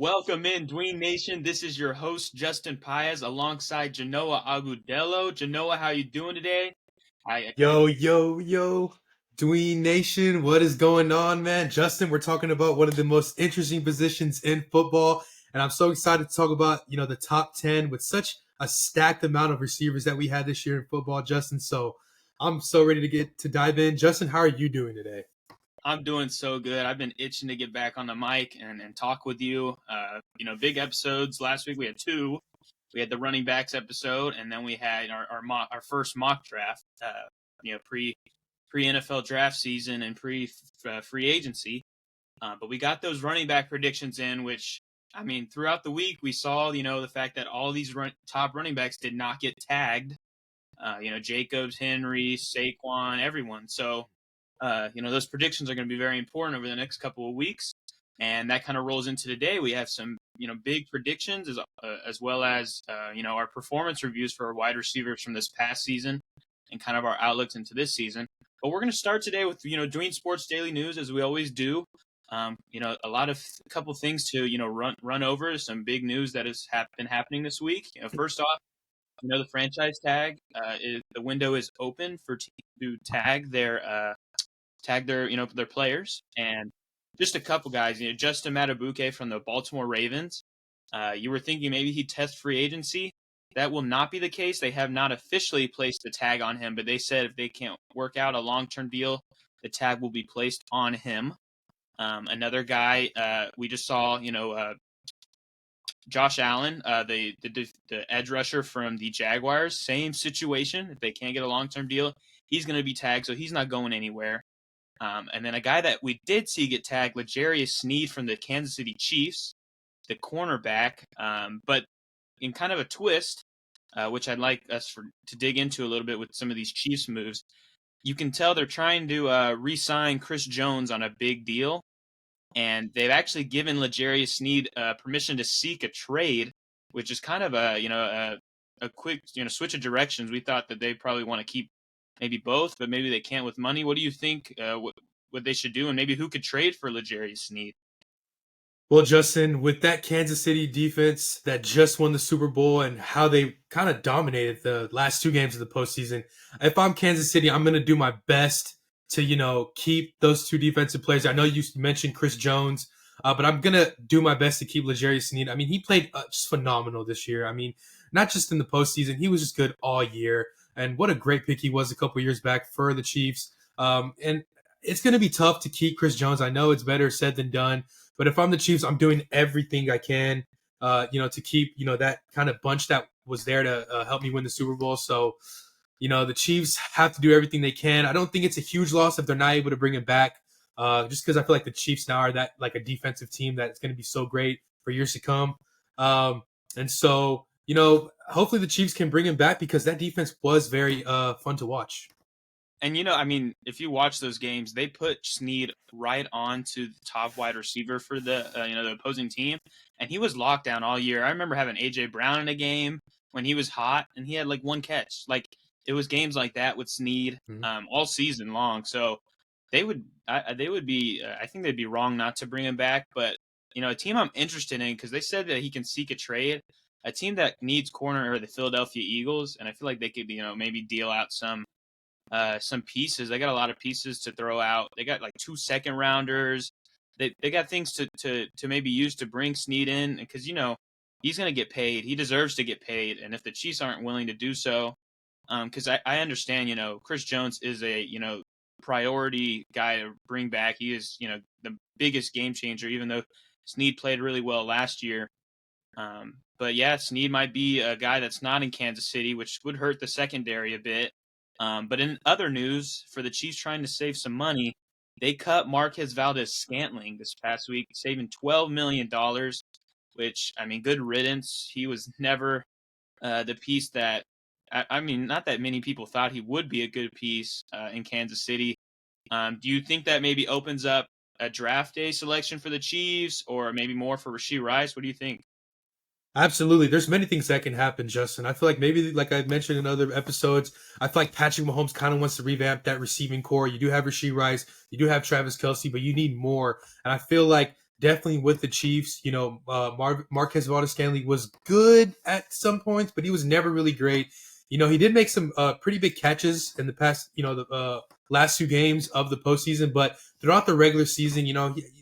Welcome in, Dween Nation. This is your host, Justin Paez, alongside Genoa Agudelo. Genoa, how you doing today? I Yo, Dween Nation, what is going on, man? Justin, we're talking about one of the most interesting positions in football, and I'm so excited to talk about, the top 10 with such a stacked amount of receivers that we had this year in football, Justin. So I'm so ready to dive in. Justin, how are you doing today? I'm doing so good. I've been itching to get back on the mic and talk with you. Big episodes. Last week we had two. We had the running backs episode, and then we had our first mock draft. Pre NFL draft season and pre free agency. But we got those running back predictions in, which, I mean, throughout the week, we saw, the fact that all these top running backs did not get tagged. Jacobs, Henry, Saquon, everyone. So, those predictions are going to be very important over the next couple of weeks. And that kind of rolls into today. We have some, big predictions as well as, our performance reviews for our wide receivers from this past season and kind of our outlooks into this season. But we're going to start today with, doing Sports Daily News as we always do. A couple things to, run over some big news that has been happening this week. First off, the franchise tag the window is open for to tag their their players, and just a couple guys. Justin Matabuke from the Baltimore Ravens. You were thinking maybe he'd test free agency. That will not be the case. They have not officially placed the tag on him, but they said if they can't work out a long-term deal, the tag will be placed on him. Another guy we just saw, Josh Allen, the edge rusher from the Jaguars, same situation. If they can't get a long-term deal, he's going to be tagged, so he's not going anywhere. And then a guy that we did see get tagged, L'Jarius Sneed from the Kansas City Chiefs, the cornerback, but in kind of a twist, which I'd like us to dig into a little bit with some of these Chiefs moves. You can tell they're trying to re-sign Chris Jones on a big deal, and they've actually given L'Jarius Sneed permission to seek a trade, which is kind of a quick switch of directions. We thought that they probably want to keep maybe both, but maybe they can't with money. What do you think what they should do, and maybe who could trade for L'Jarius Sneed? Well, Justin, with that Kansas City defense that just won the Super Bowl and how they kind of dominated the last two games of the postseason, if I'm Kansas City, I'm going to do my best to, keep those two defensive players. I know you mentioned Chris Jones, but I'm going to do my best to keep L'Jarius Sneed. I mean, he played just phenomenal this year. I mean, not just in the postseason, he was just good all year. And what a great pick he was a couple years back for the Chiefs. And it's going to be tough to keep Chris Jones. I know it's better said than done. But if I'm the Chiefs, I'm doing everything I can, to keep, that kind of bunch that was there to help me win the Super Bowl. So, the Chiefs have to do everything they can. I don't think it's a huge loss if they're not able to bring him back, just because I feel like the Chiefs now are that like a defensive team that's going to be so great for years to come. And so, hopefully the Chiefs can bring him back because that defense was very fun to watch. And, I mean, if you watch those games, they put Sneed right on to the top wide receiver for the opposing team, and he was locked down all year. I remember having A.J. Brown in a game when he was hot, and he had like one catch. Like, it was games like that with Sneed all season long. So I think they'd be wrong not to bring him back. But, a team I'm interested in, because they said that he can seek a trade, a team that needs corner are the Philadelphia Eagles, and I feel like they could, maybe deal out some pieces. They got a lot of pieces to throw out. They got like 2 second rounders. They got things to maybe use to bring Sneed in because he's going to get paid. He deserves to get paid, and if the Chiefs aren't willing to do so, because I understand Chris Jones is a priority guy to bring back. He is the biggest game changer, even though Sneed played really well last year. But yeah, Sneed might be a guy that's not in Kansas City, which would hurt the secondary a bit. But in other news, for the Chiefs trying to save some money, they cut Marquez Valdez-Scantling this past week, saving $12 million, which, I mean, good riddance. He was never the piece that, I mean, not that many people thought he would be a good piece in Kansas City. Do you think that maybe opens up a draft day selection for the Chiefs or maybe more for Rashee Rice? What do you think? Absolutely. There's many things that can happen, Justin. I feel like maybe, like I mentioned in other episodes, I feel like Patrick Mahomes kind of wants to revamp that receiving core. You do have Rashee Rice, you do have Travis Kelce, but you need more. And I feel like definitely with the Chiefs. Marquez Valdez-Scantling was good at some points, but he was never really great. He did make some pretty big catches in the past, the last two games of the postseason, but throughout the regular season,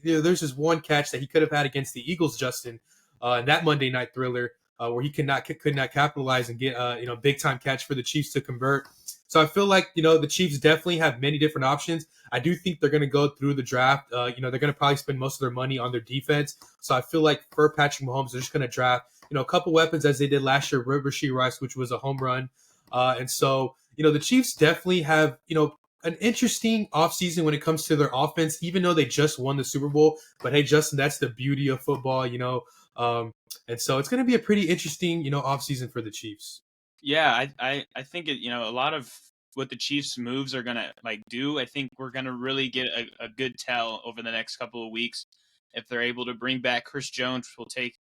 there's just one catch that he could have had against the Eagles, Justin, in that Monday night thriller, where he could not capitalize and get big time catch for the Chiefs to convert. So I feel like the Chiefs definitely have many different options. I do think they're going to go through the draft. They're going to probably spend most of their money on their defense. So I feel like for Patrick Mahomes, they're just going to draft a couple weapons as they did last year with Rashee Rice, which was a home run. And so the Chiefs definitely have an interesting offseason when it comes to their offense, even though they just won the Super Bowl. But hey, Justin, that's the beauty of football, and so it's going to be a pretty interesting offseason for the Chiefs. Yeah, I think it, a lot of what the Chiefs moves are gonna do. I think we're gonna really get a good tell over the next couple of weeks if they're able to bring back Chris Jones, which will take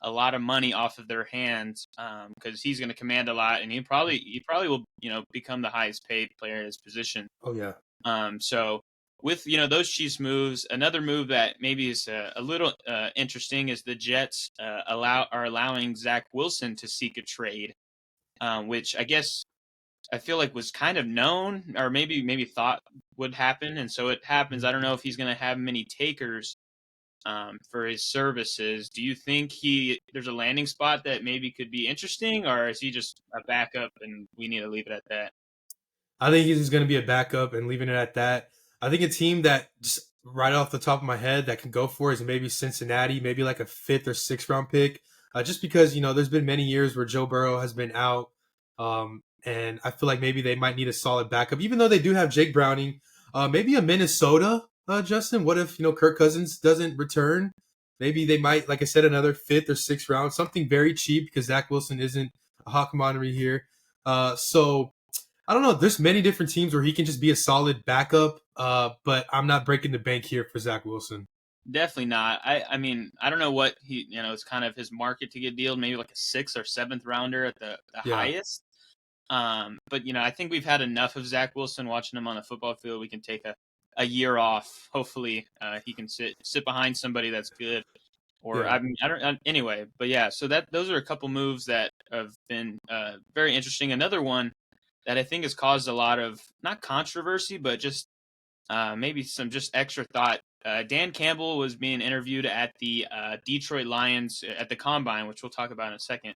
a lot of money off of their hands, because he's going to command a lot, and he probably will become the highest paid player at his position. Oh yeah. So with those Chiefs moves, another move that maybe is a little interesting is the Jets are allowing Zach Wilson to seek a trade, which I guess I feel like was kind of known, or maybe thought would happen, and so it happens. I don't know if he's going to have many takers for his services. Do you think there's a landing spot that maybe could be interesting, or is he just a backup and we need to leave it at that? I think he's just going to be a backup and leaving it at that. I think a team that just right off the top of my head that can go for is maybe Cincinnati, maybe like a 5th or 6th round pick. Just because, there's been many years where Joe Burrow has been out. And I feel like maybe they might need a solid backup, even though they do have Jake Browning. Maybe a Minnesota, Justin. What if, Kirk Cousins doesn't return? Maybe they might, like I said, another 5th or 6th round, something very cheap because Zach Wilson isn't a hot commodity here. So I don't know. There's many different teams where he can just be a solid backup, but I'm not breaking the bank here for Zach Wilson. Definitely not. I mean, I don't know what it's kind of his market to get dealed, maybe like a 6th or 7th rounder at the Yeah. highest. But I think we've had enough of Zach Wilson watching him on the football field. We can take a year off. Hopefully, he can sit behind somebody that's good. Or Yeah. I mean, I don't. Anyway, but yeah. So those are a couple moves that have been very interesting. Another one that I think has caused a lot of not controversy, but just maybe some just extra thought. Dan Campbell was being interviewed at the Detroit Lions at the Combine, which we'll talk about in a second.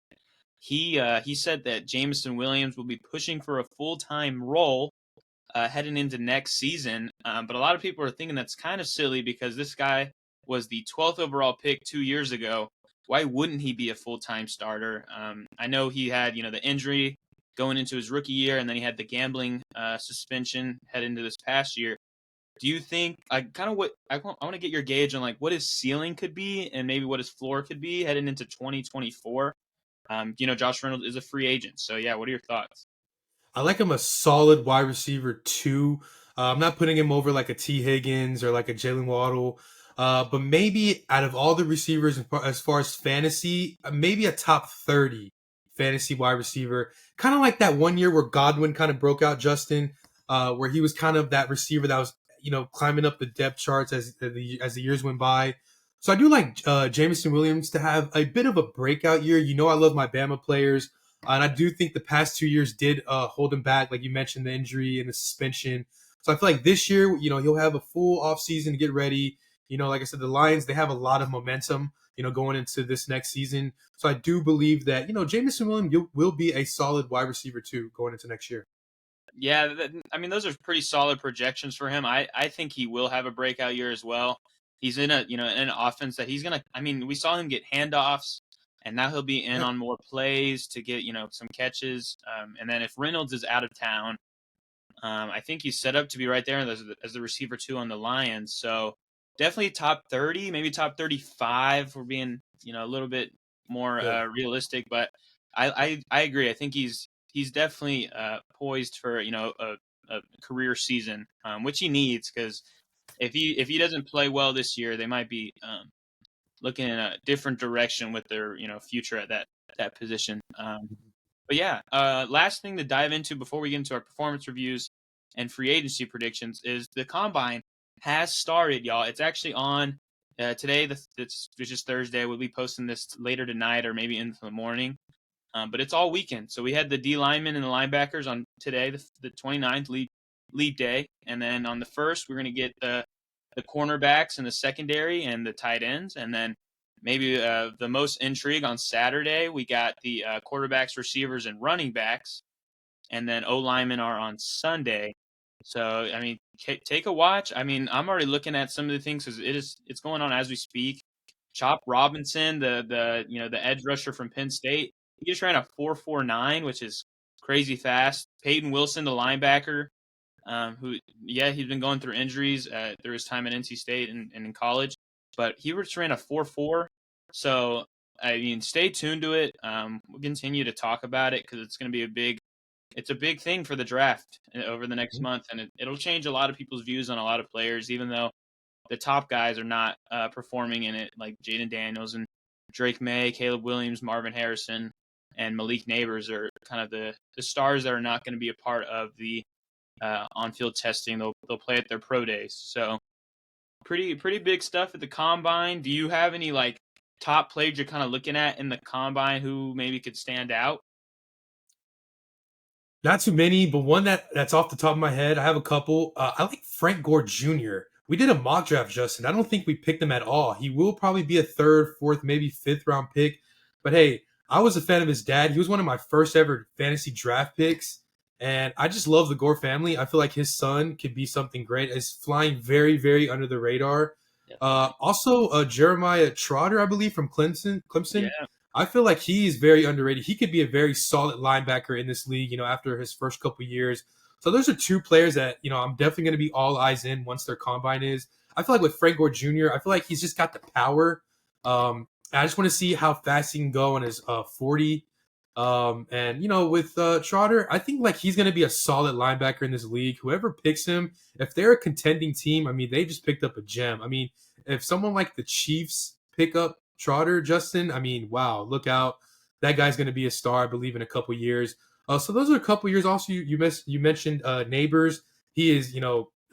He said that Jameson Williams will be pushing for a full-time role heading into next season. But a lot of people are thinking that's kind of silly because this guy was the 12th overall pick 2 years ago. Why wouldn't he be a full-time starter? I know he had, the injury going into his rookie year, and then he had the gambling suspension head into this past year. Do you think I want to get your gauge on what his ceiling could be and maybe what his floor could be heading into 2024? Josh Reynolds is a free agent, so yeah. What are your thoughts? I like him a solid wide receiver too. I'm not putting him over like a T. Higgins or like a Jalen Waddle. But maybe out of all the receivers, as far as fantasy, maybe a top 30 fantasy wide receiver. Kind of like that one year where Godwin kind of broke out, Justin, where he was kind of that receiver that was, climbing up the depth charts as the years went by. So I do like Jameson Williams to have a bit of a breakout year. I love my Bama players. And I do think the past 2 years did hold him back, like you mentioned, the injury and the suspension. So I feel like this year, he'll have a full offseason to get ready. Like I said, the Lions, they have a lot of momentum, going into this next season. So I do believe that, Jameson Williams will be a solid wide receiver too going into next year. Yeah, I mean, those are pretty solid projections for him. I think he will have a breakout year as well. He's in an offense that he's gonna. I mean, we saw him get handoffs, and now he'll be in Yeah. on more plays to get some catches. And then if Reynolds is out of town, I think he's set up to be right there as the receiver too on the Lions. So definitely top 30, maybe top 35. We're being a little bit more Yeah. realistic, but I agree. I think he's definitely poised for a career season, which he needs because if he doesn't play well this year, they might be looking in a different direction with their future at that position. But yeah, last thing to dive into before we get into our performance reviews and free agency predictions is the combine has started, y'all. It's actually on. Today, it's just Thursday. We'll be posting this later tonight or maybe into the morning. But it's all weekend. So we had the D linemen and the linebackers on today, the 29th lead day, and then on the first we're going to get the cornerbacks and the secondary and the tight ends, and then maybe the most intrigue on Saturday we got the quarterbacks, receivers, and running backs, and then O linemen are on Sunday. So I mean, take a watch. I mean, I'm already looking at some of the things because it's going on as we speak. Chop Robinson, the edge rusher from Penn State, he just ran a 4.49, which is crazy fast. Peyton Wilson, the linebacker, he's been going through injuries through his time at NC State and in college, but he just ran a 4.4. So I mean, stay tuned to it. We'll continue to talk about it because it's going to be it's a big thing for the draft over the next month, and it'll change a lot of people's views on a lot of players, even though the top guys are not performing in it, like Jaden Daniels and Drake May, Caleb Williams, Marvin Harrison, and Malik Neighbors are kind of the stars that are not going to be a part of the on-field testing. They'll play at their pro days. So pretty big stuff at the combine. Do you have any like top players you're kind of looking at in the combine who maybe could stand out? Not too many, but one that's off the top of my head, I have a couple. I like Frank Gore Jr. We did a mock draft, Justin. I don't think we picked him at all. He will probably be a third, fourth, maybe fifth round pick. But hey, I was a fan of his dad. He was one of my first ever fantasy draft picks. And I just love the Gore family. I feel like his son could be something great. Is flying very, very under the radar. Also, Jeremiah Trotter, I believe, from Clemson. Yeah. I feel like he is very underrated. He could be a very solid linebacker in this league, after his first couple years. So those are two players that, I'm definitely going to be all eyes in once their combine is. I feel like with Frank Gore Jr., I feel like he's just got the power. I just want to see how fast he can go on his 40. With Trotter, I think like he's going to be a solid linebacker in this league. Whoever picks him, if they're a contending team, I mean, they just picked up a gem. I mean, if someone like the Chiefs pick up Trotter, Justin, I mean, wow, look out. That guy's going to be a star, I believe, in a couple years. So those are a couple years. Also, you mentioned Neighbors. He is,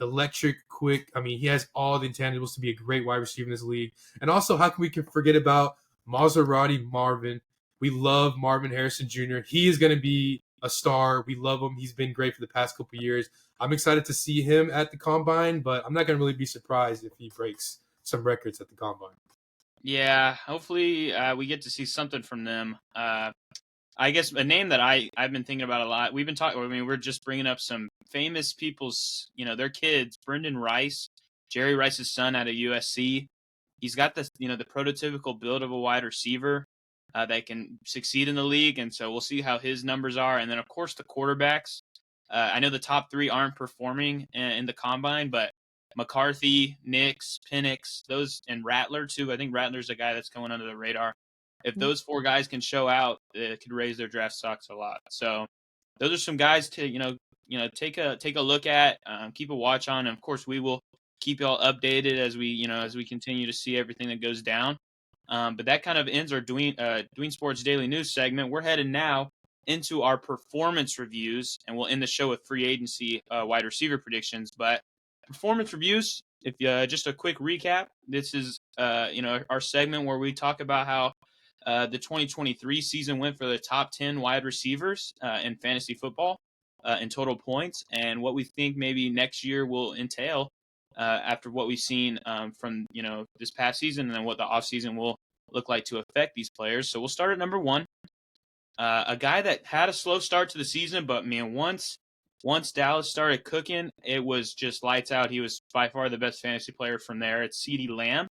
electric, quick. I mean, he has all the intangibles to be a great wide receiver in this league. And also, how can we forget about Maserati Marvin? We love Marvin Harrison Jr. He is going to be a star. We love him. He's been great for the past couple years. I'm excited to see him at the combine, but I'm not going to really be surprised if he breaks some records at the combine. Yeah, hopefully we get to see something from them. I guess a name that I've been thinking about a lot. We've been talking. I mean, we're just bringing up some famous people's, their kids. Brendan Rice, Jerry Rice's son out of USC. He's got the prototypical build of a wide receiver that can succeed in the league, and so we'll see how his numbers are. And then of course the quarterbacks. I know the top three aren't performing in the combine, but McCarthy, Nix, Penix, those, and Rattler too. I think Rattler's a guy that's going under the radar. If those four guys can show out, it could raise their draft stocks a lot. So those are some guys to take a look at, keep a watch on, and of course we will keep y'all updated as we continue to see everything that goes down. But that kind of ends our Dween Sports Daily News segment. We're headed now into our performance reviews, and we'll end the show with free agency wide receiver predictions. But performance reviews, if just a quick recap, this is our segment where we talk about how the 2023 season went for the top 10 wide receivers in fantasy football in total points, and what we think maybe next year will entail after what we've seen from this past season, and then what the offseason will look like to affect these players. So we'll start at number one. A guy that had a slow start to the season, but man, once Dallas started cooking, it was just lights out. He was by far the best fantasy player from there. It's CeeDee Lamb.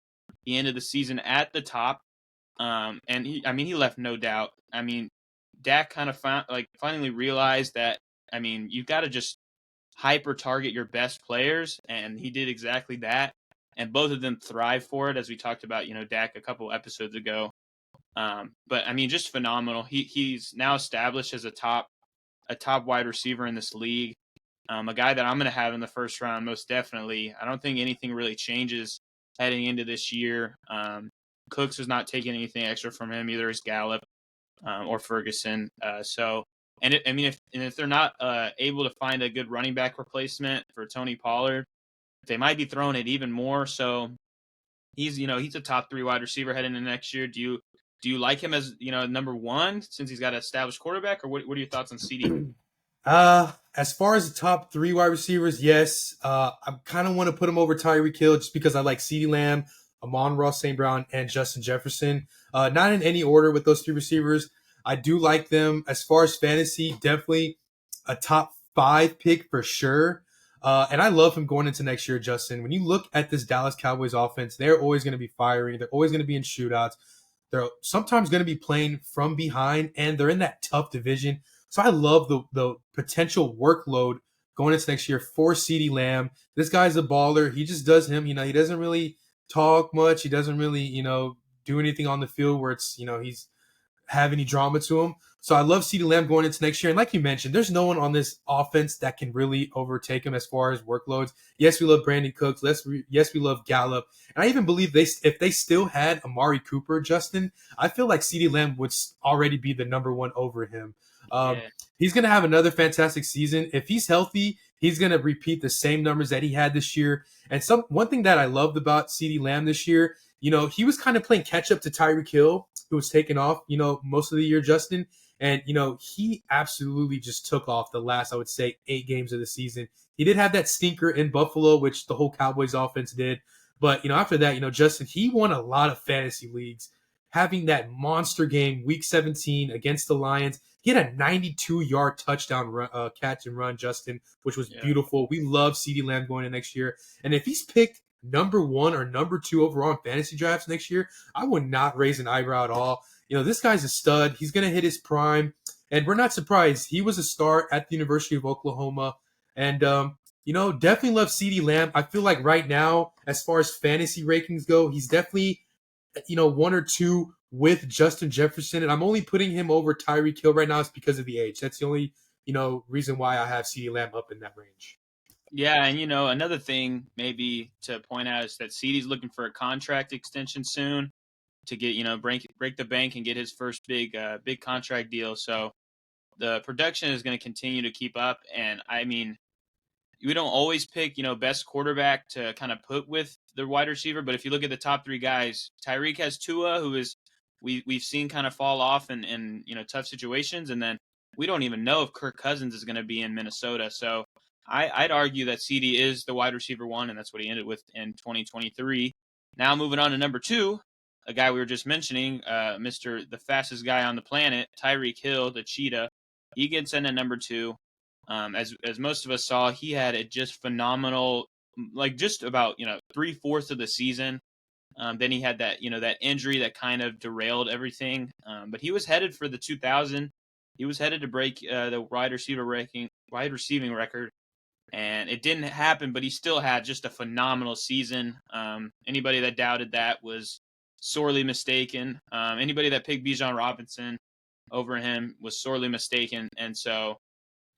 He ended the season at the top, and he left no doubt. I mean, Dak kind of finally realized that. I mean, you've got to just hyper target your best players, and he did exactly that. And both of them thrive for it, as we talked about, Dak a couple episodes ago. But I mean, just phenomenal. He's now established as a top wide receiver in this league. A guy that I'm going to have in the first round, most definitely. I don't think anything really changes heading into this year. Cooks is not taking anything extra from him, either as Gallup or Ferguson. If they're not able to find a good running back replacement for Tony Pollard, they might be throwing it even more. So he's a top 3 wide receiver heading into next year. Do you like him as number one since he's got an established quarterback, or what are your thoughts on CD? As far as the top three wide receivers, yes. I kind of want to put him over Tyreek Hill just because I like CeeDee Lamb, Amon-Ra St. Brown, and Justin Jefferson. Not in any order with those three receivers. I do like them. As far as fantasy, definitely a top 5 pick for sure. And I love him going into next year, Justin. When you look at this Dallas Cowboys offense, they're always going to be firing. They're always going to be in shootouts. They're sometimes going to be playing from behind, and they're in that tough division. So I love the potential workload going into next year for CeeDee Lamb. This guy's a baller. He just does him. He doesn't really talk much. He doesn't really, do anything on the field where it's, he's have any drama to him. So I love CeeDee Lamb going into next year. And like you mentioned, there's no one on this offense that can really overtake him as far as workloads. Yes, we love Brandon Cooks. Yes, we love Gallup. And I even believe if they still had Amari Cooper, Justin, I feel like CeeDee Lamb would already be the number one over him. Yeah. He's going to have another fantastic season. If he's healthy, he's going to repeat the same numbers that he had this year. And one thing that I loved about CeeDee Lamb this year, he was kind of playing catch up to Tyreek Hill, who was taken off, most of the year, Justin. And, he absolutely just took off the last, I would say, 8 games of the season. He did have that stinker in Buffalo, which the whole Cowboys offense did. But, after that, Justin, he won a lot of fantasy leagues. Having that monster game, Week 17 against the Lions. He had a 92-yard touchdown catch and run, Justin, which was beautiful. We love CeeDee Lamb going in next year. And if he's picked number 1 or number 2 overall in fantasy drafts next year, I would not raise an eyebrow at all. This guy's a stud. He's going to hit his prime. And we're not surprised. He was a star at the University of Oklahoma. And, definitely love CeeDee Lamb. I feel like right now, as far as fantasy rankings go, he's definitely, 1 or 2 with Justin Jefferson. And I'm only putting him over Tyreek Hill right now is because of the age. That's the only, reason why I have CeeDee Lamb up in that range. Yeah, and another thing maybe to point out is that CeeDee's looking for a contract extension soon to get break the bank and get his first big contract deal. So the production is going to continue to keep up. And I mean, we don't always pick best quarterback to kind of put with the wide receiver, but if you look at the top 3 guys, Tyreek has Tua, who is we've seen kind of fall off in tough situations, and then we don't even know if Kirk Cousins is going to be in Minnesota. So I'd argue that CD is the wide receiver 1, and that's what he ended with in 2023. Now moving on to number 2, a guy we were just mentioning, Mr. the fastest guy on the planet, Tyreek Hill, the cheetah. He gets in at number 2. As most of us saw, he had a just phenomenal, like just about 3/4 of the season. Then he had that that injury that kind of derailed everything. But he was headed for the 2,000. He was headed to break the wide receiving record, and it didn't happen. But he still had just a phenomenal season. Anybody that doubted that was sorely mistaken. Anybody that picked Bijan Robinson over him was sorely mistaken. And so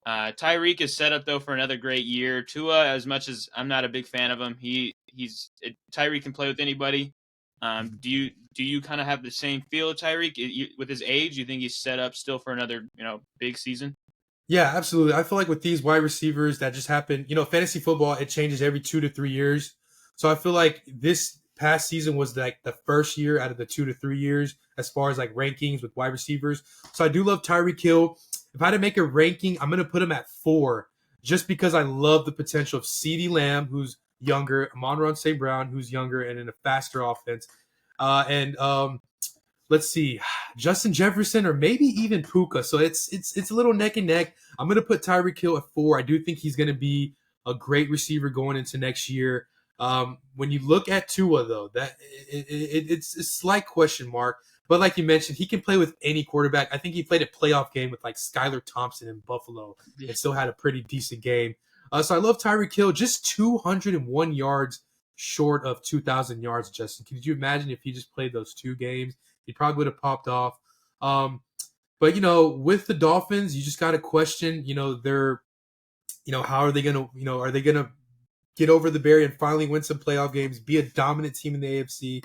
Tyreek is set up though for another great year. Tua, as much as I'm not a big fan of him, Tyreek can play with anybody. Do you kind of have the same feel of Tyreek with his age? You think he's set up still for another big season? Yeah, absolutely. I feel like with these wide receivers that just happen, fantasy football, it changes every 2 to 3 years. So I feel like this past season was like the first year out of the 2 to 3 years as far as like rankings with wide receivers. So I do love Tyreek Hill. If I had to make a ranking, I'm going to put him at 4 just because I love the potential of CeeDee Lamb, who's younger, Amon-Ra St. Brown, who's younger and in a faster offense. Let's see, Justin Jefferson or maybe even Puka. So it's a little neck and neck. I'm going to put Tyreek Hill at 4. I do think he's going to be a great receiver going into next year. When you look at Tua, though, it's a slight question mark. But like you mentioned, he can play with any quarterback. I think he played a playoff game with like Skylar Thompson in Buffalo and still had a pretty decent game. So I love Tyreek Hill, just 201 yards short of 2,000 yards, Justin. Could you imagine if he just played those 2 games? He probably would have popped off. But, with the Dolphins, you just got to question, their, how are they going to, are they going to get over the barrier and finally win some playoff games, be a dominant team in the AFC?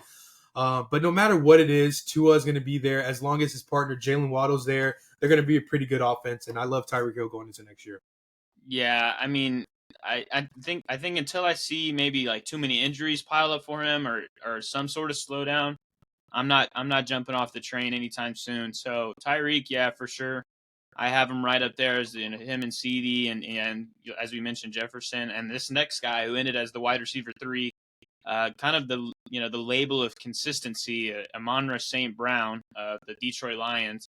But no matter what it is, Tua is going to be there. As long as his partner Jalen Waddle's there, they're going to be a pretty good offense. And I love Tyreek Hill going into next year. Yeah, I mean, I think until I see maybe like too many injuries pile up for him or some sort of slowdown, I'm not jumping off the train anytime soon. So Tyreek, yeah, for sure. I have him right up there as him and CD and as we mentioned Jefferson and this next guy who ended as the wide receiver 3, kind of the label of consistency, Amon-Ra St. Brown of the Detroit Lions.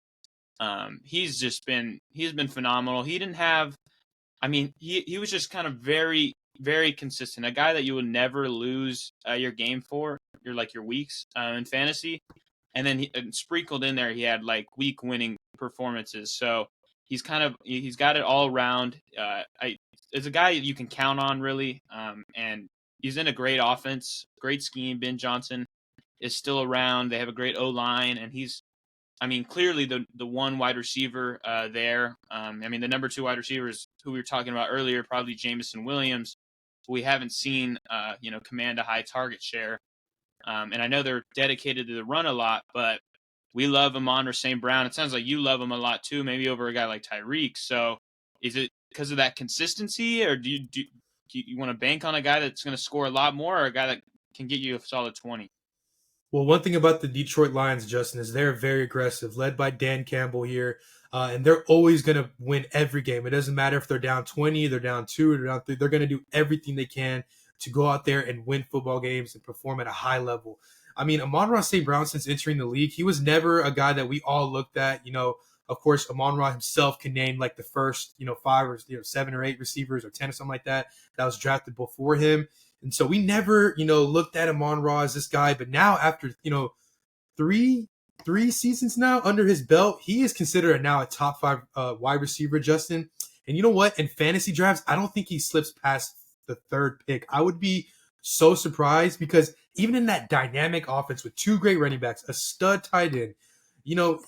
He's been phenomenal. He didn't have, I mean, he was just kind of very very consistent, a guy that you would never lose your game for, your weeks in fantasy. And then and sprinkled in there, he had like week winning performances. So he's got it all around. It's a guy you can count on really, and he's in a great offense, great scheme. Ben Johnson is still around. They have a great O line, and I mean, clearly the one wide receiver there. I mean, the number 2 wide receiver is who we were talking about earlier, probably Jameson Williams. We haven't seen command a high target share. And I know they're dedicated to the run a lot, but we love Amon-Ra St. Brown. It sounds like you love him a lot too, maybe over a guy like Tyreek. So is it because of that consistency, or do you want to bank on a guy that's going to score a lot more, or a guy that can get you a solid 20? Well, one thing about the Detroit Lions, Justin, is they're very aggressive, led by Dan Campbell here, and they're always going to win every game. It doesn't matter if they're down 20, they're down 2, or they're down 3. They're going to do everything they can to go out there and win football games and perform at a high level. I mean, Amon-Ra St. Brown, since entering the league, he was never a guy that we all looked at. Of course, Amon-Ra himself can name like the first, 5 or 7 or 8 receivers or 10 or something like that was drafted before him. And so we never, looked at Amon-Ra as this guy. But now after, three seasons now under his belt, he is considered now a top 5 wide receiver, Justin. And you know what? In fantasy drafts, I don't think he slips past the 3rd pick. I would be so surprised because even in that dynamic offense with 2 great running backs, a stud tight end,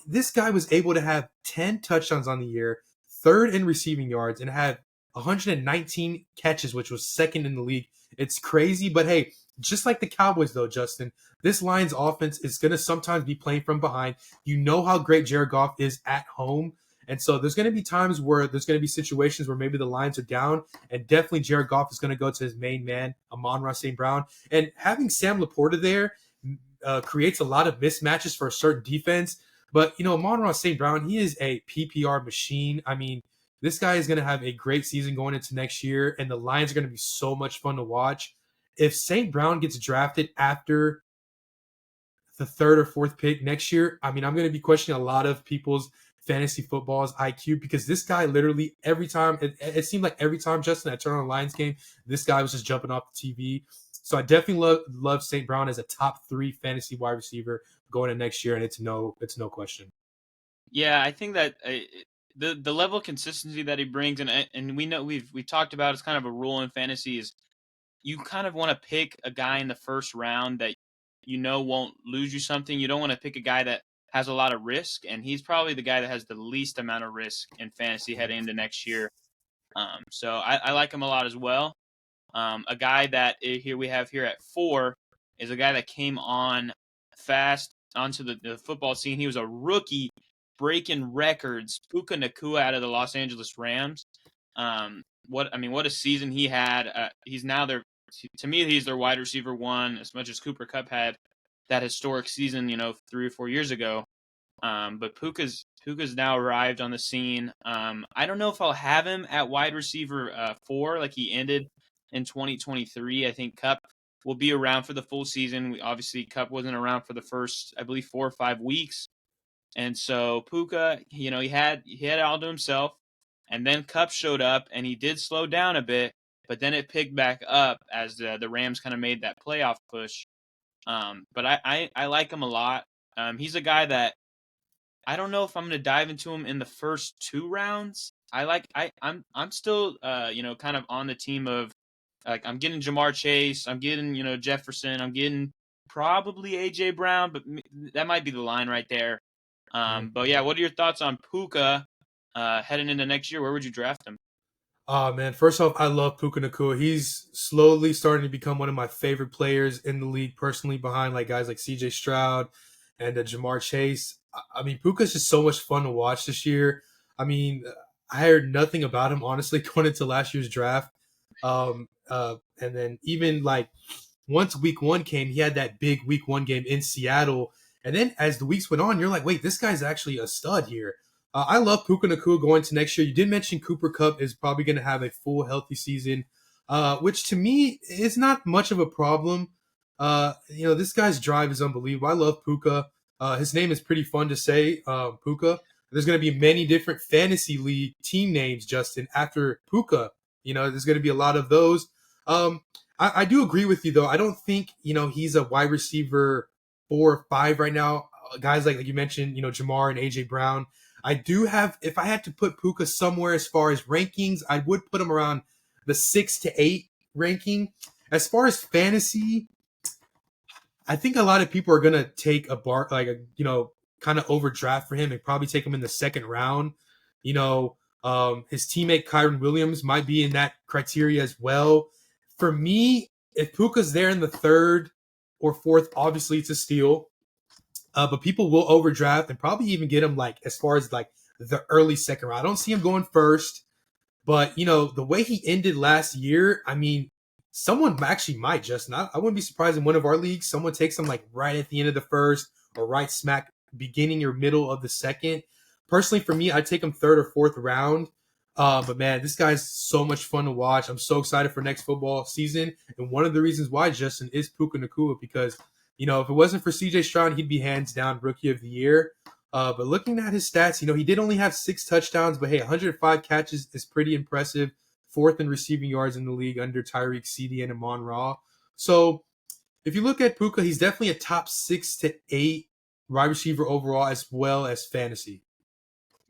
this guy was able to have 10 touchdowns on the year, 3rd in receiving yards, and have 119 catches, which was 2nd in the league. It's crazy, but hey, just like the Cowboys though, Justin, this Lions offense is going to sometimes be playing from behind. You know how great Jared Goff is at home. And so there's going to be times where there's going to be situations where maybe the Lions are down, and definitely Jared Goff is going to go to his main man, Amon-Ra St. Brown. And having Sam Laporta there creates a lot of mismatches for a certain defense. But, Amon-Ra St. Brown, he is a PPR machine. I mean, this guy is going to have a great season going into next year, and the Lions are going to be so much fun to watch. If St. Brown gets drafted after the 3rd or 4th pick next year, I mean, I'm going to be questioning a lot of people's fantasy football's IQ because this guy literally every time, it seemed like every time, Justin, I turned on a Lions game, this guy was just jumping off the TV. So I definitely love St. Brown as a top 3 fantasy wide receiver going into next year, and it's no question. Yeah, I think that the level of consistency that he brings, and we know we've talked about, it's kind of a rule in fantasy, is you kind of want to pick a guy in the first round that won't lose you something. You don't want to pick a guy that has a lot of risk, and he's probably the guy that has the least amount of risk in fantasy heading into next year. So I like him a lot as well. A guy that here we have here at 4 is a guy that came on fast onto the football scene. He was a rookie breaking records. Puka Nacua out of the Los Angeles Rams. What a season he had. He's now to me, he's their wide receiver 1, as much as Cooper Kupp had that historic season, 3 or 4 years ago. But Puka's now arrived on the scene. I don't know if I'll have him at wide receiver 4 like he ended in 2023. I think Kupp will be around for the full season. Obviously, Kupp wasn't around for the first, I believe, 4 or 5 weeks. And so Puka, he had it all to himself. And then Kupp showed up, and he did slow down a bit, but then it picked back up as the Rams kind of made that playoff push. But I like him a lot. He's a guy that I don't know if I'm going to dive into him in the first 2 rounds. I'm still kind of on the team of like I'm getting Jamar Chase, I'm getting Jefferson, I'm getting probably AJ Brown, but that might be the line right there. But yeah, what are your thoughts on Puka heading into next year? Where would you draft him? Oh, man. First off, I love Puka Nacua. He's slowly starting to become one of my favorite players in the league, personally, behind like guys like CJ Stroud and Jamar Chase. I mean, Puka's just so much fun to watch this year. I mean, I heard nothing about him, honestly, going into last year's draft. And then even like once week one came, he had that big week one game in Seattle. And then as the weeks went on, you're like, wait, this guy's actually a stud here. I love Puka Nacua going to next year. You did mention Cooper Kupp is probably going to have a full healthy season, which to me is not much of a problem. This guy's drive is unbelievable. I love Puka. His name is pretty fun to say, Puka. There's going to be many different fantasy league team names, Justin, after Puka. There's going to be a lot of those. I do agree with you, though. I don't think, he's a wide receiver 4 or 5 right now. Guys like you mentioned, Jamar and A.J. Brown. I do have, if I had to put Puka somewhere as far as rankings, I would put him around the 6 to 8 ranking. As far as fantasy, I think a lot of people are going to take kind of overdraft for him and probably take him in the second round. His teammate Kyron Williams might be in that criteria as well. For me, if Puka's there in the third or fourth, obviously it's a steal. But people will overdraft and probably even get him like as far as like the early second round. I don't see him going first, but the way he ended last year, I mean, someone actually might, Justin. I wouldn't be surprised in one of our leagues, someone takes him like right at the end of the first or right smack beginning or middle of the second. Personally, for me, I'd take him third or fourth round. But man, this guy's so much fun to watch. I'm so excited for next football season. And one of the reasons why, Justin, is Puka Nacua because, if it wasn't for CJ Stroud, he'd be hands down rookie of the year. But looking at his stats, he did only have 6 touchdowns, but hey, 105 catches is pretty impressive. 4th in receiving yards in the league under Tyreek, CD, and Amon Ra. So if you look at Puka, he's definitely a top 6 to 8 wide receiver overall as well as fantasy.